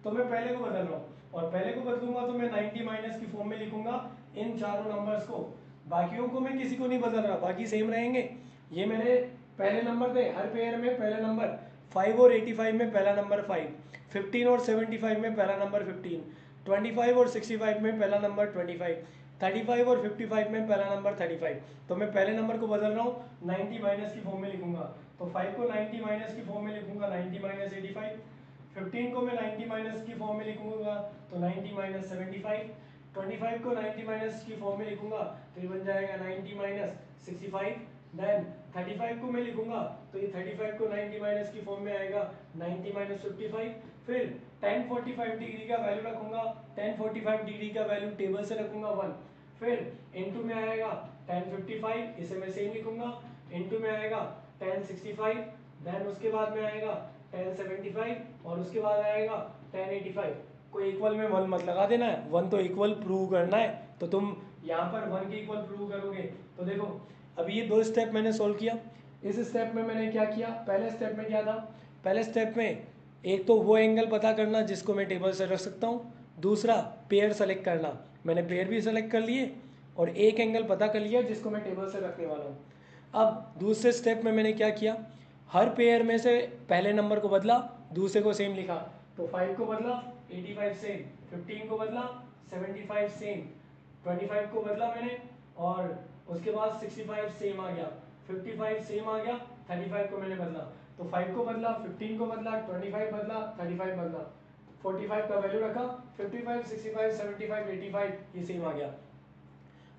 तो मैं पहले को बदल रहा हूँ, और पहले को बदलूंगा तो मैं 90 माइनस की फॉर्म में लिखूंगा इन चारों नंबर्स को। बाकियों को मैं किसी को नहीं बदल रहा, बाकी सेम रहेंगे। ये मेरे पहले नंबर थे, हर पेयर में पहला नंबर। 5 और 85 में पहला नंबर 5, 15 और 75 में पहला नंबर 15, 25 और 65 में पहला नंबर 25, 35 और 55 में पहला नंबर 35। तो मैं पहले नंबर को बदल रहा हूँ, 90 माइनस की फॉर्म में लिखूंगा। तो 5 को 90 माइनस की फॉर्म में लिखूंगा, 90 माइनस 85। 15 को मैं 90 माइनस की फॉर्म में लिखूंगा तो 90 माइनस 75। 25 को 90 माइनस की फॉर्म में लिखूंगा तो ये बन जाएगा 90 माइनस 65। देन 35 को मैं लिखूंगा तो ये 35 को 90 माइनस की फॉर्म में आएगा 90 माइनस 55। फिर tan 45 डिग्री का वैल्यू रखूंगा, tan 45 डिग्री का वैल्यू टेबल से रखूंगा 1। फिर इनटू में आएगा tan 55, इसे मैं सेम लिखूंगा, इनटू में आएगा tan 65, देन उसके बाद में आएगा tan 75 और उसके बाद आएगा tan 85। कोई इक्वल में 1 मत लगा देना है, 1 तो इक्वल प्रूव करना है, तो तुम यहाँ पर 1 के इक्वल प्रूव करोगे। तो देखो अभी ये 2 स्टेप मैंने सोल्व किया। इस स्टेप में मैंने क्या किया, पहले स्टेप में क्या था, पहले स्टेप में एक तो वो एंगल पता करना जिसको मैं टेबल से रख सकता हूँ, दूसरा पेयर सेलेक्ट करना। मैंने पेयर भी सेलेक्ट कर लिए और एक एंगल पता कर लिया जिसको मैं टेबल से रखने वाला हूँ। अब दूसरे स्टेप में मैंने क्या किया, हर पेयर में से पहले नंबर को बदला, दूसरे को सेम लिखा। तो 5 को बदला 85 सेम, 15 को बदला 75 सेम, 25 को बदला मैंने और उसके बाद 65 सेम आ गया, 55 सेम आ गया, 35 को मैंने बदला। तो 5 को बदला, 15 को बदला, 25 बदला, 35 बदला, 45 का वैल्यू रखा, 55, 65, 75, 85 ये सेम आ गया।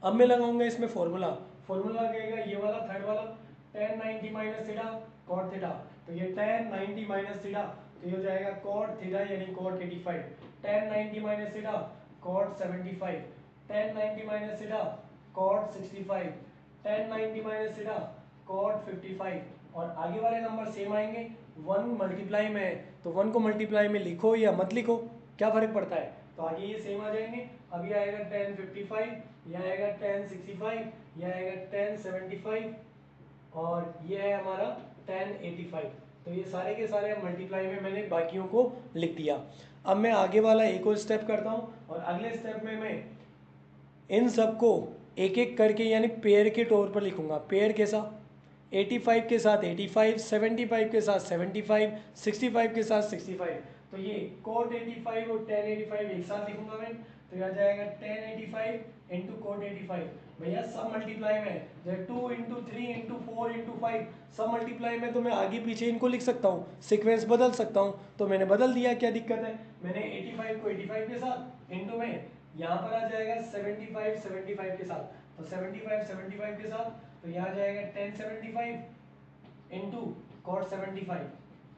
अब मैं लगाऊंगा इसमें फॉर्मूला, फॉर्मूला लगेगा ये वाला थर्ड वाला, tan 90 minus theta cot theta. तो ये tan 90 माइनस थीटा तो ये हो जाएगा cot थीटा यानी cot 85, tan 90 minus theta cot 75, tan 90 minus theta cot 65, tan 90 minus theta cot 55। और आगे वाले नंबर सेम आएंगे, 1 मल्टीप्लाई में है तो 1 को मल्टीप्लाई में लिखो या मत लिखो, क्या फर्क पड़ता है। तो आगे ये सेम आ जाएंगे। अभी आएगा tan 55, यह आएगा tan 65, यह आएगा tan 75 और ये है हमारा tan 85। तो ये सारे के सारे मल्टीप्लाई में मैंने बाकियों को लिख दिया। अब मैं आगे वाला एक और स्टेप करता हूँ और अगले स्टेप में मैं इन सबको एक एक करके यानी पेयर के तौर पर लिखूंगा। पेयर कैसा, 85 के साथ 85, 75 के साथ 75, 65 के साथ 65। तो ये cot 85 और tan 85 एक साथ लिखूंगा मैं, तो यह जाएगा tan 85 इंटू cot 85। भैया सब मल्टीप्लाई में, जैसे 2 इंटू 3 इंटू 4 इंटू 5 सब मल्टीप्लाई में, तो मैं आगे पीछे इनको लिख सकता हूँ, सीक्वेंस बदल सकता हूँ। तो मैंने बदल दिया, क्या दिक्कत है। मैंने 85 को 85 के साथ इंटू में यहाँ पर आ जाएगा 75 75 के साथ, तो 75 75 के साथ, तो यहाँ जाएगा tan 75 इंटू cot 75।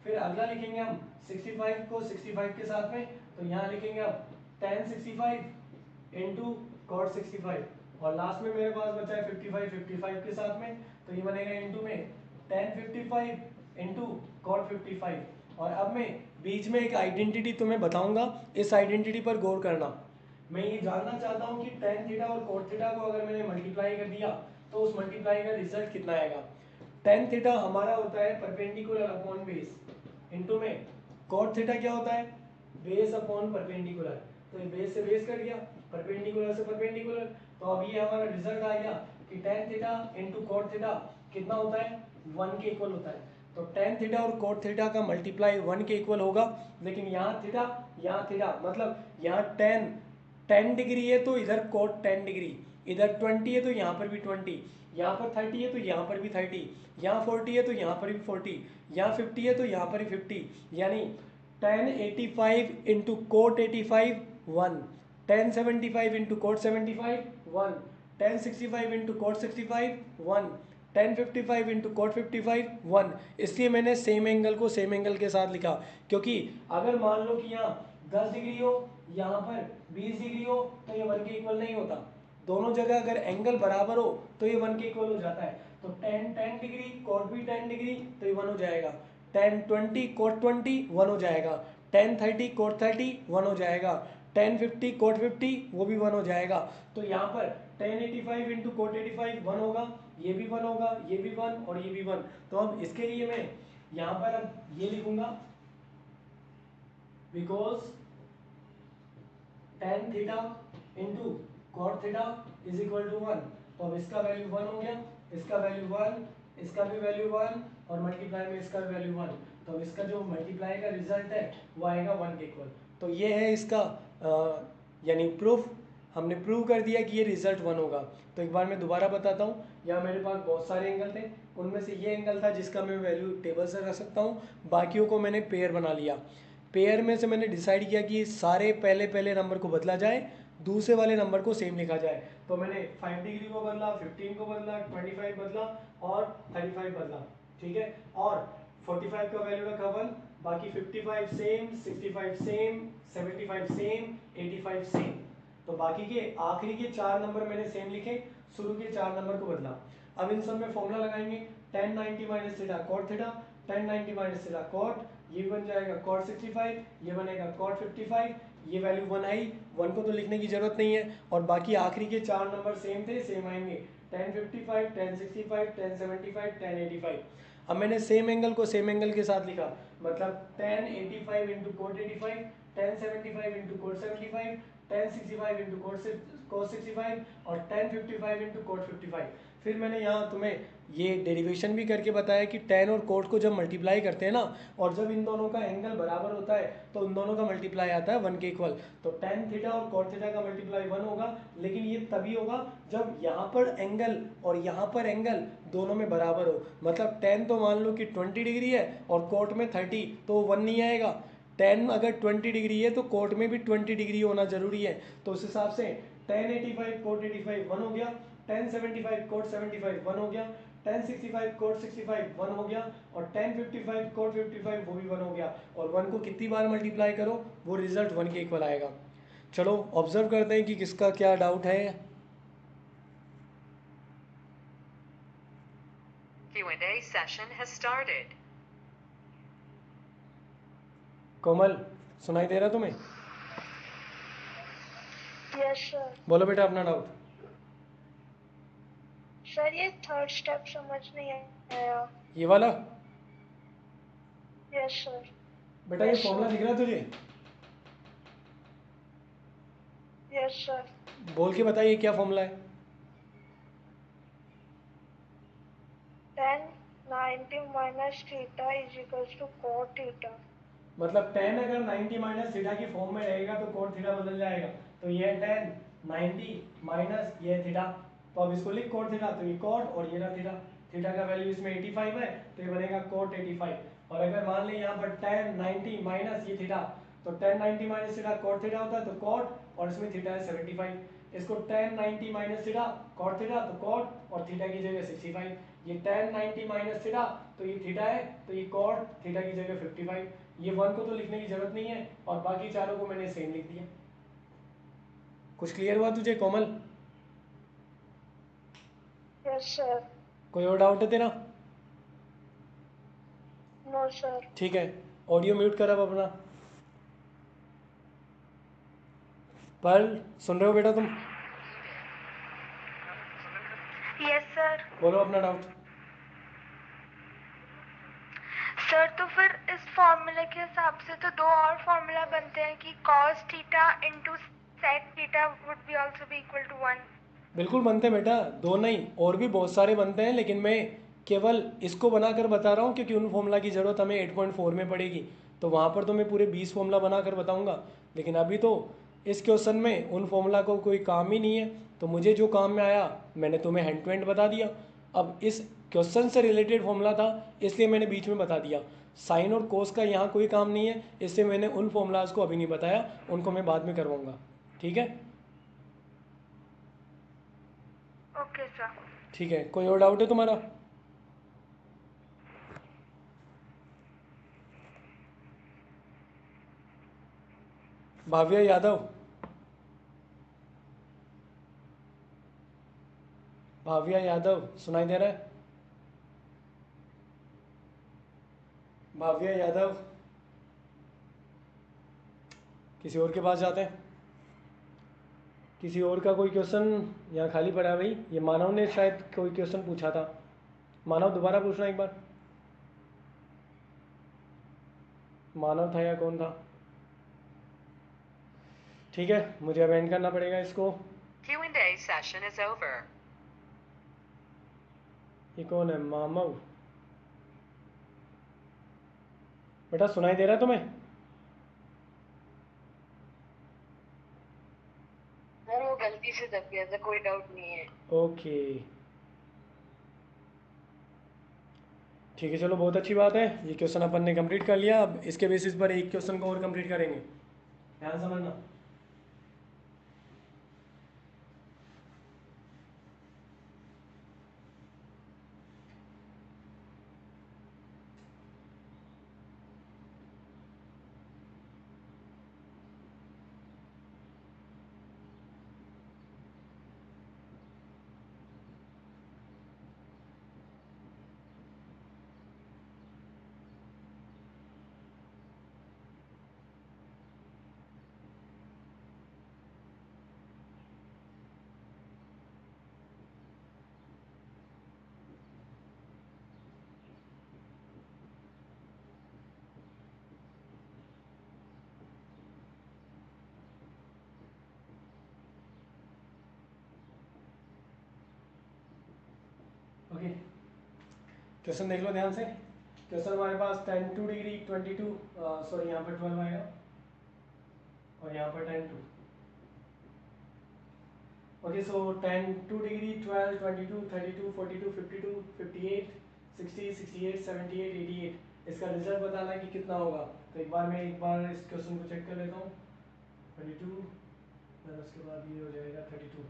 फिर अगला लिखेंगे हम 65 को 65 के साथ में, तो यहाँ लिखेंगे अब tan 65 इंटू cot 65, और लास्ट में मेरे पास बचा है 55 55 के साथ में, तो ये बनेगा इंटू में tan 55 इंटू cot 55। और अब मैं बीच में एक आइडेंटिटी तुम्हें बताऊंगा, इस आइडेंटिटी पर गौर करना। मैं ये जानना चाहता हूँ कि tan थीटा और cot थीटा को अगर मैंने मल्टीप्लाई कर दिया तो उस मल्टीप्लाई का रिजल्ट कितना आएगा। tan थीटा हमारा होता है परपेंडिकुलर अपॉन बेस, इंटू में cot थीटा क्या होता है, बेस अपॉन परपेंडिकुलर, तो ये बेस से बेस कट गया, परपेंडिकुलर से परपेंडिकुलर, तो अब ये हमारा रिजल्ट आ गया कि tan theta into cot theta कितना होता है, 1 के इक्वल होता है। तो tan थीटा और cot थीटा का मल्टीप्लाई 1 के इक्वल होगा, लेकिन यहाँ थीटा मतलब यहाँ tan डिग्री है तो इधर cot 10 डिग्री, इधर 20 है तो यहाँ पर भी 20, यहाँ पर 30 है तो यहाँ पर भी 30, यहाँ 40 है तो यहाँ पर भी 40, यहाँ 50 है तो यहाँ पर भी 50, यानी tan 85 into cot 85 1, tan 75 into cot 75 1, tan 65 into cot 65 1, tan 55 into cot 55 1। इसलिए मैंने सेम एंगल को सेम एंगल के साथ लिखा, क्योंकि अगर मान लो कि यहाँ 10 डिग्री हो, यहाँ पर 20 डिग्री हो, तो ये 1 के इक्वल नहीं होता। दोनों जगह अगर एंगल बराबर हो तो ये 1 के इक्वल हो जाता है। तो tan डिग्री cot भी 10 डिग्री, तो ये 1 हो जाएगा। tan 20 cot 20 1 हो जाएगा। tan 30 cot 30 1 हो जाएगा। tan 50 cot 50 वो भी 1 हो जाएगा। तो यहाँ पर tan 85 इंटू cot 85 1 होगा, ये भी 1 होगा, ये भी 1 और ये भी 1। तो अब इसके लिए मैं यहाँ पर अब ये लिखूंगा, because tan theta into cot theta is equal to 1। तो अब इसका वैल्यू 1 हो गया, इसका वैल्यू 1, इसका भी वैल्यू 1 और मल्टीप्लाई में इसका भी वैल्यू 1। तो इसका जो मल्टीप्लाई का रिजल्ट है वो आएगा 1 के इक्वल। तो ये है इसका यानी प्रूफ, हमने प्रूव कर दिया कि ये रिजल्ट 1 होगा। तो एक बार मैं दोबारा बताता हूँ, यहाँ मेरे पास बहुत सारे एंगल थे, उनमें से ये एंगल था जिसका मैं वैल्यू टेबल से रख सकता हूँ, बाकियों को मैंने पेयर बना लिया। पेयर में से मैंने डिसाइड किया कि सारे पहले नंबर को बदला जाए, दूसरे वाले नंबर को सेम लिखा जाए। तो मैंने 5 डिग्री को बदला, 15 को बदला, 25 बदला और 35 बदला, ठीक है। और 45 का वैल्यू रखा 1, बाकी 55 सेम, 65 सेम, 75 सेम, 85 सेम। तो बाकी के आखिरी के 4 नंबर मैंने सेम लिखे, शुरू के 4 नंबर को बदला। अब इन सब में फॉर्मूला लगाएंगे, tan 90 minus theta cot theta, tan 90 minus theta cot, ये बन जाएगा cot 65, ये बनेगा cot 55, ये वैल्यू 1 आई, 1 को तो लिखने की जरूरत नहीं है। और बाकी आखिरी के 4 नंबर सेम थे, सेम आएंगे, tan 55, tan 65, tan 75, tan 85। अब मैंने सेम एंगल को सेम एंगल के साथ लिखा, मतलब tan 85 into cot 85, tan 75 into cot 75, tan 65 into cot 65 और tan 55 इंटू cot 55। फिर मैंने यहाँ तुम्हें ये डेरिवेशन भी करके बताया कि tan और cot को जब मल्टीप्लाई करते हैं ना, और जब इन दोनों का एंगल बराबर होता है तो उन दोनों का मल्टीप्लाई आता है 1 के इक्वल। तो tan थीटा और cot थीटा का मल्टीप्लाई 1 होगा, लेकिन ये तभी होगा जब यहाँ पर एंगल और यहाँ पर एंगल दोनों में बराबर हो। मतलब tan तो मान लो कि 20 डिग्री है और cot में 30, तो 1 नहीं आएगा। tan अगर 20 डिग्री है तो cot में भी 20 डिग्री होना जरूरी है। तो उस हिसाब से tan 85 cot 85 1 हो गया, tan 75 cot 75 1 हो गया, tan 65 cot 65 1 हो गया और tan 55 cot 55 वो भी 1 हो गया। और 1 को कितनी बार मल्टीप्लाई करो वो रिजल्ट 1 के इक्वल आएगा। चलो ऑब्जर्व करते हैं कि किसका क्या डाउट है। Q&A session has started. कोमल सुनाई दे रहा तुम्हें? Yes sir. बोलो बेटा अपना डाउट। सर ये थर्ड स्टेप समझ नहीं आया। ये वाला? Yes sir. बेटा ये फॉर्मूला दिख रहा है तुझे? Yes sir. बोल के बताइए क्या फॉर्मूला है। tan 90 minus theta is equals to cot theta. मतलब tan अगर 90 माइनस थीटा की फॉर्म में रहेगा तो cot थीटा बदल जाएगा। तो ये tan 90 माइनस ये थीटा, तो अब इसको लिख cot थीटा, तो ये cot और ये रहा थीटा। थीटा का वैल्यू इसमें 85 है तो ये बनेगा cot 85। और अगर मान लें यहाँ पर tan 90 माइनस ये थीटा, तो tan 90 minus theta cot theta होता है, तो cot और इसमें थीटा है 75। इसको tan 90 minus theta cot theta तो cot और थीटा की जगह 65। ये tan 90 माइनस थीटा तो ये थीटा है, तो ये cot थीटा की जगह 55। ये 1 को तो लिखने की जरूरत नहीं है और बाकी चारों को मैंने सेम लिख दिया। कुछ क्लियर हुआ तुझे कोमल? Yes sir. कोई और डाउट है तेरा? No sir. ठीक है, ऑडियो म्यूट कर अब अपना। पर सुन रहे हो बेटा तुम? Yes sir. बोलो अपना डाउट। सर तो फिर इस फॉर्मूले के हिसाब से तो दो और फॉर्मूला बनते हैं कि cos theta into sec theta would be also be equal to 1। बिल्कुल बनते हैं बेटा, दो नहीं और भी बहुत सारे बनते हैं, लेकिन मैं केवल इसको बनाकर बता रहा हूँ क्योंकि उन फॉर्मूला की ज़रूरत हमें 8.4 में पड़ेगी, तो वहाँ पर तो मैं पूरे 20 फॉर्मूला बनाकर बताऊँगा। लेकिन अभी तो इस क्वेश्चन में उन फॉर्मूला को कोई काम ही नहीं है, तो मुझे जो काम में आया मैंने तुम्हें हैंड टू हैंड बता दिया। अब इस क्वेश्चन से रिलेटेड फॉर्मूला था इसलिए मैंने बीच में बता दिया। साइन और कोस का यहाँ कोई काम नहीं है, इससे मैंने उन फॉर्मूलाज को अभी नहीं बताया, उनको मैं बाद में करवाऊँगा। ठीक है? Okay sir. ठीक है, कोई और डाउट है तुम्हारा? भाव्या यादव, भाव्या यादव सुनाई दे रहा है? भाव्या यादव, किसी और के पास जाते हैं। किसी और का कोई क्वेश्चन यहाँ खाली पड़ा है भाई। ये मानव ने शायद कोई क्वेश्चन पूछा था। मानव दोबारा पूछना एक बार। मानव था या कौन था? ठीक है, मुझे अब एंड करना पड़ेगा इसको। Q&A session is over. ये कौन है? मामव। बेटा सुनाई दे रहा है तुम्हें? सर वो गलती से दब गया था, कोई डाउट नहीं है। ओके ठीक है, चलो बहुत अच्छी बात है। ये क्वेश्चन अपन ने कंप्लीट कर लिया। अब इसके बेसिस पर एक क्वेश्चन को और कंप्लीट करेंगे, ध्यान समझना। ओके, क्वेश्चन देख लो ध्यान से। क्वेश्चन हमारे पास tan 2 डिग्री 22 सॉरी यहाँ पर 12 आएगा और यहाँ पर tan 2। ओके, सो tan 2 डिग्री 12, 22, 32, 42, 52, 58, 60, 68, 78, 88 इसका रिजल्ट बताना है कि कितना होगा। तो एक बार इस क्वेश्चन को चेक कर लेता हूँ। 32 फिर उसके बाद ये हो जाएगा 32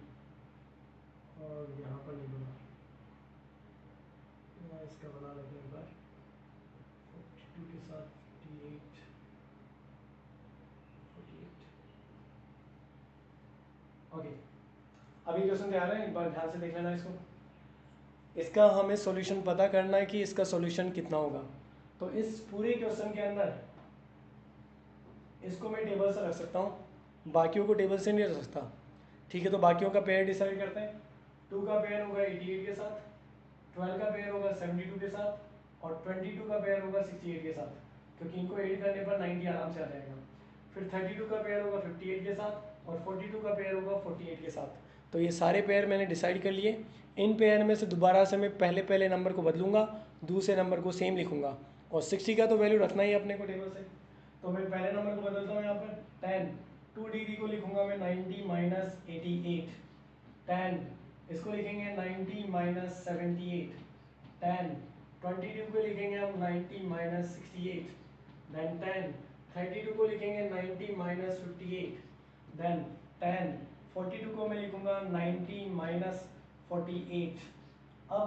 और यहाँ पर नहीं बना, मैं इसका बना लेता हूँ एक बार। 42 के साथ 58, 48। ओके, अभी क्वेश्चन तैयार है, एक बार ध्यान से देख लेना इसको। इसका हमें सॉल्यूशन पता करना है कि इसका सॉल्यूशन कितना होगा। तो इस पूरे क्वेश्चन के अंदर इसको मैं टेबल से रख सकता हूँ, बाकियों को टेबल से नहीं रख सकता। ठीक है, तो बाकियों का पेयर डिसाइड करते हैं। 2 का पेयर होगा 88 के साथ, 12 का पेयर होगा 72 के साथ और 22 का पेयर होगा 68 के साथ, क्योंकि इनको ऐड करने पर 90 आराम से आ जाएगा। फिर 32 का पेयर होगा 58 के साथ और 42 का पेयर होगा 48 के साथ। तो ये सारे पेयर मैंने डिसाइड कर लिए। इन पेयर में से दोबारा से मैं पहले नंबर को बदलूंगा, दूसरे नंबर को सेम लिखूंगा और 60 का तो वैल्यू रखना ही अपने को टेबल से। तो मैं पहले नंबर को बदलता हूँ, यहाँ पर tan 2 डिग्री को लिखूंगा मैं 90 माइनस 88, tan इसको लिखेंगे 90 माइनस 78, tan 22 को लिखेंगे हम 90 माइनस 68, then tan 32 को लिखेंगे 90 माइनस 58, देन 10, 42 को मैं लिखूंगा 90 माइनस 48। अब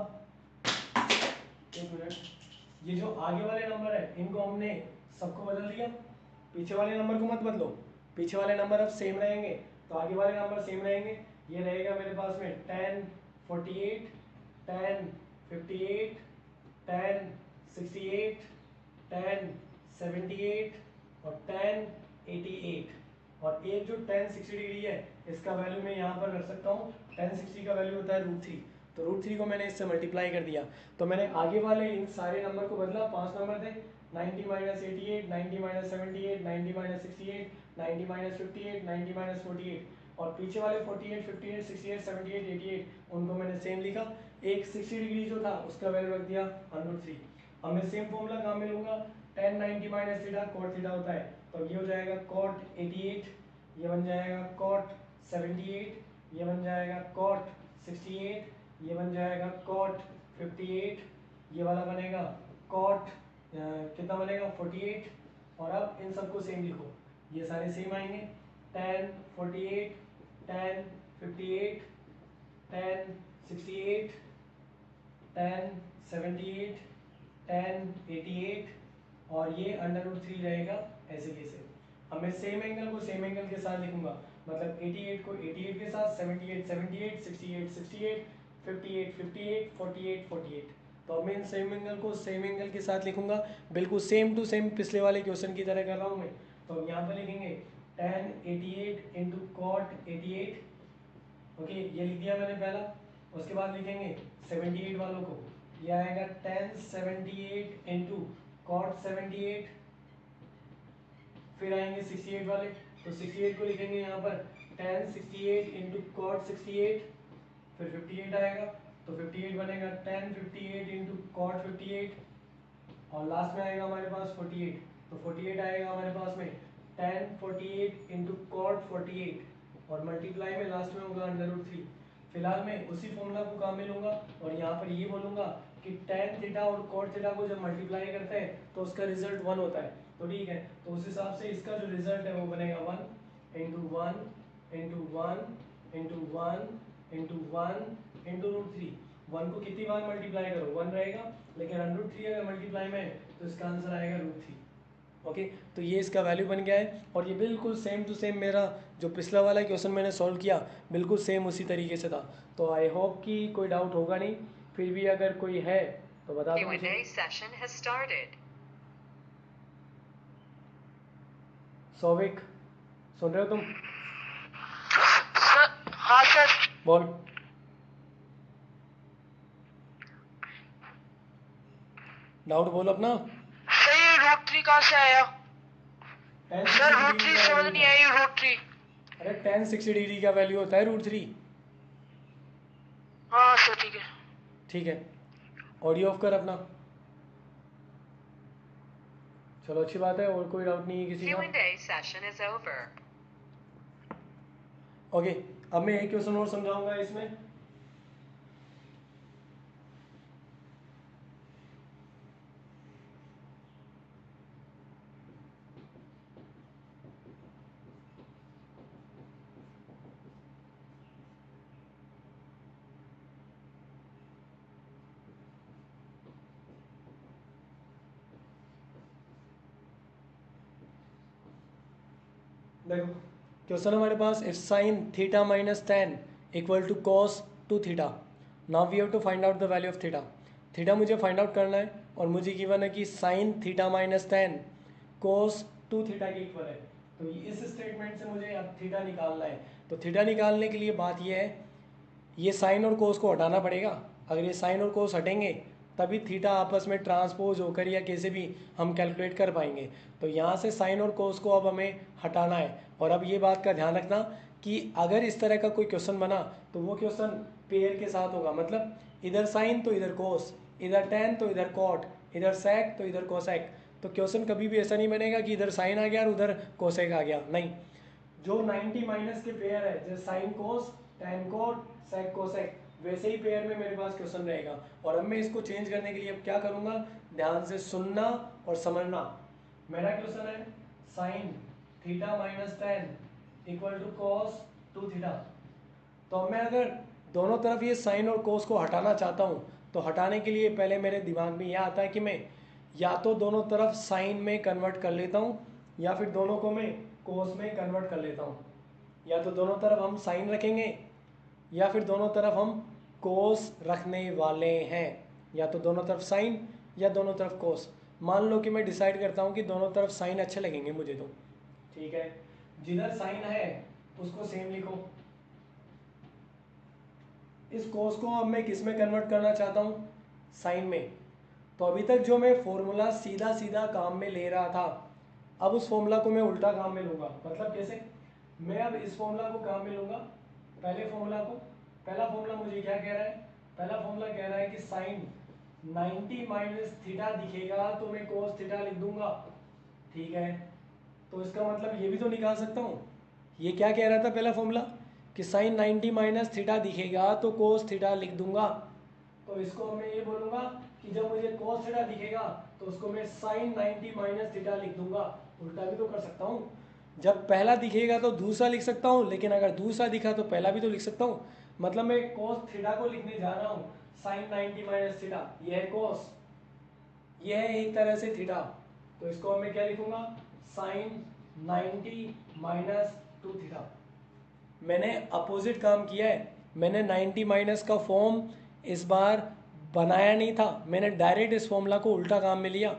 एक मिनट, ये जो आगे वाले नंबर है इनको हमने सबको बदल दिया, पीछे वाले नंबर को मत बदलो, पीछे वाले नंबर अब सेम रहेंगे तो आगे वाले नंबर सेम रहेंगे। ये रहेगा मेरे पास में 10 48, 10 58, 10 68, 10 78 और 10 88। और एक जो 10 60 डिग्री है इसका वैल्यू मैं यहाँ पर रख सकता हूँ। 10 60 का वैल्यू होता है √3, तो √3 को मैंने इससे मल्टीप्लाई कर दिया। तो मैंने आगे वाले इन सारे नंबर को बदला, 5 नंबर थे, 90 minus 88, 90 minus 78, 90 minus 68, 90 minus 58, 90 minus 48 और पीछे वाले 48, 58, 68, 78, 88 उनको मैंने सेम लिखा। एक 60 डिग्री जो था उसका वैल्यू रख दिया √3। अब मैं सेम फॉर्मूला कहाँ में लूँगा, tan 90 minus theta cot theta होता है, तो ये हो जाएगा cot 88, ये बन जाएगा cot 78, ये बन जाएगा cot 68, ये बन जाएगा cot 58, ये वाला बनेगा cot कितना बनेगा 48। और अब इन सबको सेम लिखो, ये सारे सेम आएंगे, tan 48, tan 58, tan 68, tan 78, tan 88 और ये √3 रहेगा ऐसे कैसे। अब मैं सेम एंगल को सेम एंगल के साथ लिखूंगा, मतलब 88 को 88 के साथ, 78 78, 68 68, 58 58, 48 48। तो अब मैं इन सेम एंगल को सेम एंगल के साथ लिखूंगा, बिल्कुल सेम टू सेम पिछले वाले क्वेश्चन की तरह कर रहा हूँ मैं। तो अब यहाँ पर लिखेंगे tan 88 इंटू cot 88, ओके ये लिख दिया मैंने पहला। उसके बाद लिखेंगे 78 वालों को, ये आएगा tan 78 इंटू cot 78, फिर आएंगे 68 वाले, तो 68 को लिखेंगे यहाँ पर tan 68 इंटू cot 68, फिर 58 आएगा तो 58 बनेगा tan 58 इंटू cot 58 और लास्ट में आएगा हमारे पास 48, तो 48 आएगा हमारे पास में tan 48 इंटू cot 48 और मल्टीप्लाई में लास्ट में होगा √3। फिलहाल मैं उसी फॉर्मूला को काम में लूँगा और यहाँ पर ये बोलूँगा कि tan थीटा और cot थीटा को जब मल्टीप्लाई करते हैं तो उसका रिजल्ट 1 होता है, तो ठीक है, तो उस हिसाब से इसका जो रिजल्ट है वो बनेगा 1 into 1 into 1 into 1 into 1 into √3। 1 को कितनी बार मल्टीप्लाई करो 1 रहेगा, लेकिन √3 अगर मल्टीप्लाई में तो इसका आंसर आएगा √3। ओके तो ये इसका वैल्यू बन गया है और ये बिल्कुल सेम टू सेम मेरा जो पिछला वाला क्वेश्चन मैंने सॉल्व किया बिल्कुल सेम उसी तरीके से था। तो आई होप कि कोई डाउट होगा नहीं, फिर भी अगर कोई है तो बता दो मुझे। Q&A session has started. Souvik सुन रहे हो तुम? हाँ सर। बोल। डाउट बोल अपना। सही √3 कहाँ से आया सर? √3 समझ नहीं आई √3। अरे tan 60 डिग्री का वैल्यू होता है √3। हाँ सर ठीक है। ठीक है, ऑडियो ऑफ कर अपना। चलो अच्छी बात है, और कोई डाउट नहीं है किसी का? Q&A session is over. Okay अब मैं एक क्वेश्चन और समझाऊंगा इसमें। देखो क्वेश्चन हमारे पास, if sine theta minus tan equal to cos 2 theta, now we have to find out the value of theta. Theta मुझे फाइंड आउट करना है और मुझे गिवन है कि sine theta minus tan cos 2 theta के इक्वल है। तो इस स्टेटमेंट से मुझे अब थीटा निकालना है। तो थीटा निकालने के लिए बात यह है, ये साइन और कोस को हटाना पड़ेगा। अगर ये साइन और कोस हटेंगे तभी थीटा आपस में ट्रांसपोज होकर या कैसे भी हम कैलकुलेट कर पाएंगे। तो यहाँ से साइन और कोस को अब हमें हटाना है। और अब ये बात का ध्यान रखना कि अगर इस तरह का कोई क्वेश्चन बना तो वो क्वेश्चन पेयर के साथ होगा, मतलब इधर साइन तो इधर कोस, इधर tan तो इधर कॉट, इधर sec तो इधर कोसेक। तो क्वेश्चन कभी भी ऐसा नहीं बनेगा कि इधर साइन आ गया और उधर कोसेक आ गया, नहीं। जो 90 माइनस के पेयर है, जैसे sine cos, tan cot, sec cosec, वैसे ही पेयर में मेरे पास क्वेश्चन रहेगा। और अब मैं इसको चेंज करने के लिए अब क्या करूँगा, ध्यान से सुनना और समझना। मेरा क्वेश्चन है sine theta minus ten equal to cos 2 theta. तो अब मैं अगर दोनों तरफ ये साइन और कोस को हटाना चाहता हूँ तो हटाने के लिए पहले मेरे दिमाग में यह आता है कि मैं या तो दोनों तरफ साइन में कन्वर्ट कर लेता हूँ या फिर दोनों को मैं कोस में कन्वर्ट कर लेता हूँ। या तो दोनों तरफ हम साइन रखेंगे या फिर दोनों तरफ हम कोस रखने वाले हैं, या तो दोनों तरफ साइन या दोनों तरफ कोस। मान लो कि मैं डिसाइड करता हूँ कि दोनों तरफ साइन अच्छे लगेंगे मुझे, तो ठीक है, जिधर साइन है उसको सेम लिखो। इस कोस को अब मैं किस में कन्वर्ट करना चाहता हूँ, साइन में। तो अभी तक जो मैं फॉर्मूला सीधा सीधा काम में ले रहा था, अब उस फॉर्मूला को मैं उल्टा काम में लूँगा। मतलब कैसे, मैं अब इस फॉर्मूला को काम में लूँगा, पहले फॉर्मूला को। पहला फॉर्मूला मुझे क्या कह रहा है, पहला फॉर्मूला कह रहा है कि साइन 90 माइनस थीटा दिखेगा तो मैं कोस थीटा लिख दूंगा, ठीक है। तो इसका मतलब ये भी तो निकाल सकता हूँ। ये क्या कह रहा था पहला फॉर्मूला, कि साइन 90 माइनस थीटा दिखेगा तो कोस थीटा लिख दूंगा। तो इसको मैं ये बोलूँगा कि जब मुझे कोस थीटा दिखेगा तो उसको मैं साइन 90 माइनस थीटा लिख दूंगा। उल्टा भी तो कर सकता हूँ, जब पहला दिखेगा तो दूसरा लिख सकता हूँ, लेकिन अगर दूसरा दिखा तो पहला भी तो लिख सकता हूँ। मतलब मैं कोस थीटा को लिखने जा रहा हूँ साइन 90 माइनस थीटा, यह है कोस, यह है एक तरह से थीटा। तो इसको मैं क्या लिखूंगा, साइन 90 माइनस 2 थीटा। मैंने अपोजिट काम किया है, मैंने 90 माइनस का फॉर्म इस बार बनाया नहीं था, मैंने डायरेक्ट इस फॉर्मूला को उल्टा काम में लिया।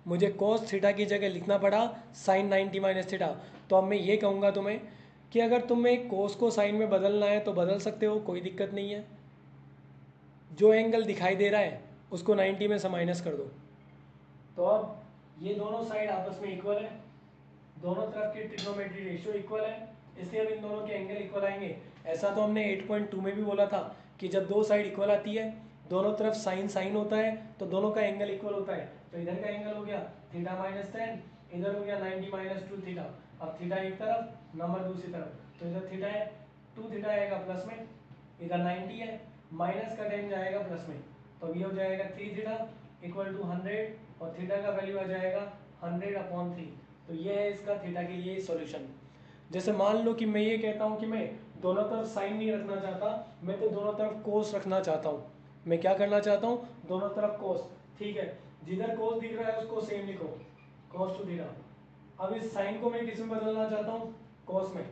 मुझे कोस थीटा की जगह लिखना पड़ा साइन 90 माइनस थीटा। तो अब मैं ये कहूँगा तुम्हें कि अगर तुम्हें कोस को साइन में बदलना है तो बदल सकते हो, कोई दिक्कत नहीं है। जो एंगल दिखाई दे रहा है उसको 90 में से माइनस कर दो। तो अब ये दोनों साइड आपस में इक्वल है, दोनों तरफ की ट्रिग्नोमेट्री रेशियो इक्वल है, इसलिए अब इन दोनों के एंगल इक्वल आएंगे। ऐसा तो हमने 8.2 में भी बोला था कि जब दो साइड इक्वल आती है, दोनों तरफ साइन साइन होता है, तो दोनों का एंगल इक्वल होता है। तो इधर का एंगल हो गया थीटा माइनस 10, इधर हो गया 90 माइनस 2 थीटा। अब थीटा एक तरफ, नंबर दूसरी तरफ, तो इधर थीटा है 2 थीटा आएगा प्लस में, इधर 90 है, माइनस का 10 जाएगा प्लस में, तो ये हो जाएगा 3 थीटा इक्वल टू 100, और थीटा का वैल्यू आ जाएगा 100/3। तो ये है इसका थीटा के लिए सॉल्यूशन। जैसे मान लो कि मैं ये कहता हूँ कि मैं दोनों तरफ साइन नहीं रखना चाहता, मैं तो दोनों तरफ कोस रखना चाहता हूँ। मैं क्या करना चाहता हूँ, दोनों तरफ कोस, ठीक है। जिधर कोस दिख रहा है उसको सेम लिखो, cos 2 थीटा। अब इस साइन को मैं किस में बदलना चाहता हूँ, कोस में।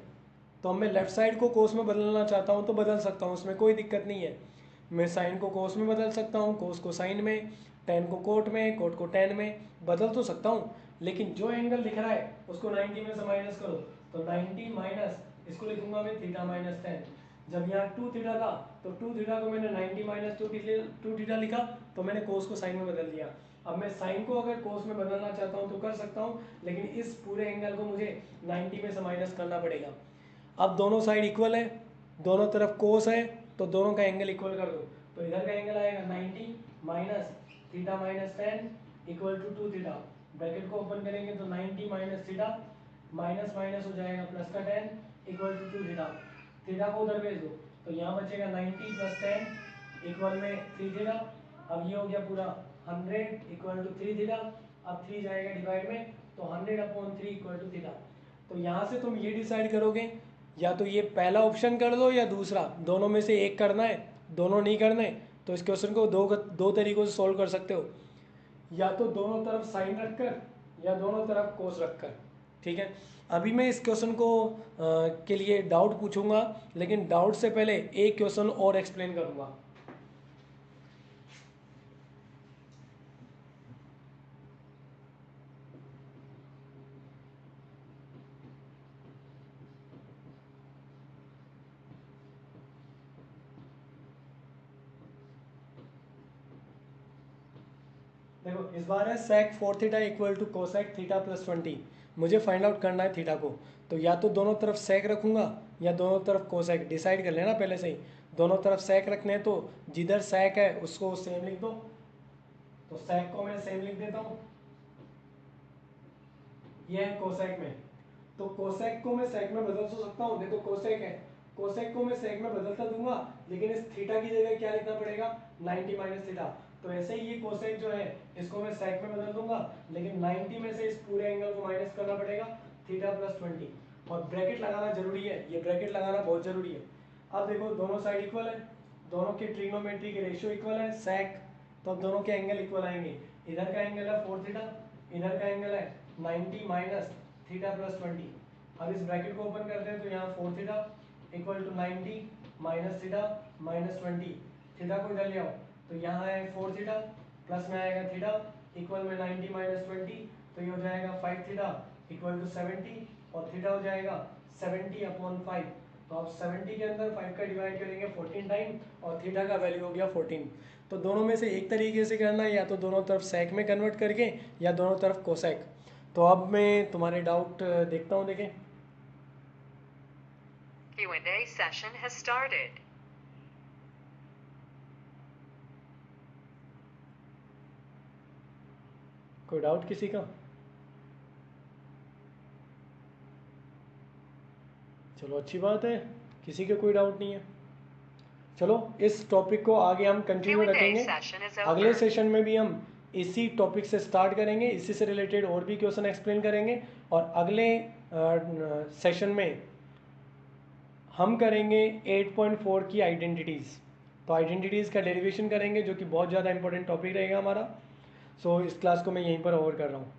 तो अब मैं लेफ्ट साइड को कोस में बदलना चाहता हूँ तो बदल सकता हूँ, उसमें कोई दिक्कत नहीं है। मैं साइन को कोस में बदल सकता हूँ, कोस को साइन में, टेन को कोट में, कोट को टेन में, बदल तो सकता हूँ। लेकिन जो एंगल दिख रहा है उसको 90 में से माइनस करो, तो 90 माइनस, इसको लिखूंगा मैं थीटा माइनस 10। जब यहाँ 2 थीटा था तो 2 थीटा को मैंने 90 माइनस 2 थीटा लिखा, तो मैंने कोस को साइन में बदल दिया। अब मैं साइन को अगर कोस में बदलना चाहता हूँ तो कर सकता हूँ, लेकिन इस पूरे एंगल को मुझे 90 में से माइनस करना पड़ेगा। अब दोनों साइड इक्वल है, दोनों तरफ कोस है, तो दोनों का एंगल इक्वल कर दो। तो इधर का एंगल आएगा 90 minus theta minus 10 equal to 2 theta. Bracket को ओपन करेंगे तो 90 माइनस थीटा, माइनस माइनस हो जाएगा प्लस का 10 इक्वल टू 2 थीटा। थीटा को उधर भेज दो, तो यहाँ बचेगा 90 प्लस 10 इक्वल में 3 थीटा। अब ये हो गया पूरा 100 इक्वल टू 3 थीटा। अब 3 जाएगा डिवाइड में, तो 100/3 इक्वल टू थीटा। तो यहाँ से तुम ये डिसाइड करोगे, या तो ये पहला ऑप्शन कर दो या दूसरा, दोनों में से एक करना है। दोनों नहीं करने तो इस क्वेश्चन को दो तरीकों से सॉल्व कर सकते हो, या तो दोनों तरफ साइन रखकर या दोनों तरफ कोस रखकर, ठीक है। अभी मैं इस क्वेश्चन को के लिए डाउट पूछूंगा, लेकिन डाउट से पहले एक क्वेश्चन और एक्सप्लेन करूंगा। देखो इस बार है sec 4 theta equal to cosec theta plus 20। मुझे फाइंड आउट करना है थीटा को, तो या तो दोनों तरफ sec रखूंगा या दोनों तरफ कोसेक। डिसाइड कर लेना पहले से ही, दोनों तरफ sec रखने हैं तो जिधर sec है उसको सेम लिख दो। तो sec को मैं सेम लिख देता हूँ, ये है कोसेक में। तो कोसेक को मैं sec में बदल तो सकता हूँ, देखो कोसेक है, कोसेक को मैं sec में बदलता दूंगा, लेकिन इस थीटा की जगह क्या लिखना पड़ेगा, 90 माइनस थीटा। तो ऐसे ही ये कोसेक जो है इसको मैं sec में बदल दूंगा, लेकिन 90 में से इस पूरे एंगल को माइनस करना पड़ेगा, थीटा प्लस 20 और ब्रैकेट लगाना जरूरी है, ये ब्रैकेट लगाना बहुत जरूरी है। अब देखो दोनों साइड इक्वल है, दोनों के ट्रिग्नोमेट्री के रेशियो इक्वल है sec, तो अब दोनों के एंगल इक्वल आएंगे। इधर का एंगल है 4 थीटा, इधर का एंगल है 90 माइनस थीटा प्लस 20। अब इस ब्रैकेट को ओपन करते हैं तो यहाँ 4 theta equal to 90 minus theta minus 20, theta को इधर ले आओ तो यहाँ है 4 थीटा प्लस में आएगा थीटा इक्वल में 90 माइनस 20, तो ये हो जाएगा 5 थीटा इक्वल टू 70 और थीटा हो जाएगा 70/5। तो आप 70 के अंदर 5 का डिवाइड करेंगे 14 टाइम और थीटा का वैल्यू हो गया 14। तो दोनों में से एक तरीके से करना है, या तो दोनों तरफ सेक में कन्वर्ट करके या दोनों तरफ कोसेक। तो अब मैं तुम्हारे डाउट देखता हूँ, देखें। Q&A session has started. कोई डाउट किसी का? चलो अच्छी बात है, किसी के कोई डाउट नहीं है। चलो इस टॉपिक को आगे हम कंटिन्यू Q&A रखेंगे। session is अगले over. सेशन में भी हम इसी टॉपिक से स्टार्ट करेंगे, इसी से रिलेटेड और भी क्वेश्चन एक्सप्लेन करेंगे और अगले सेशन में हम करेंगे 8.4 की आइडेंटिटीज़। तो आइडेंटिटीज़ का डेरिवेशन करेंगे जो कि बहुत ज़्यादा इंपॉर्टेंट टॉपिक रहेगा हमारा। सो इस क्लास को मैं यहीं पर ओवर कर रहा हूँ।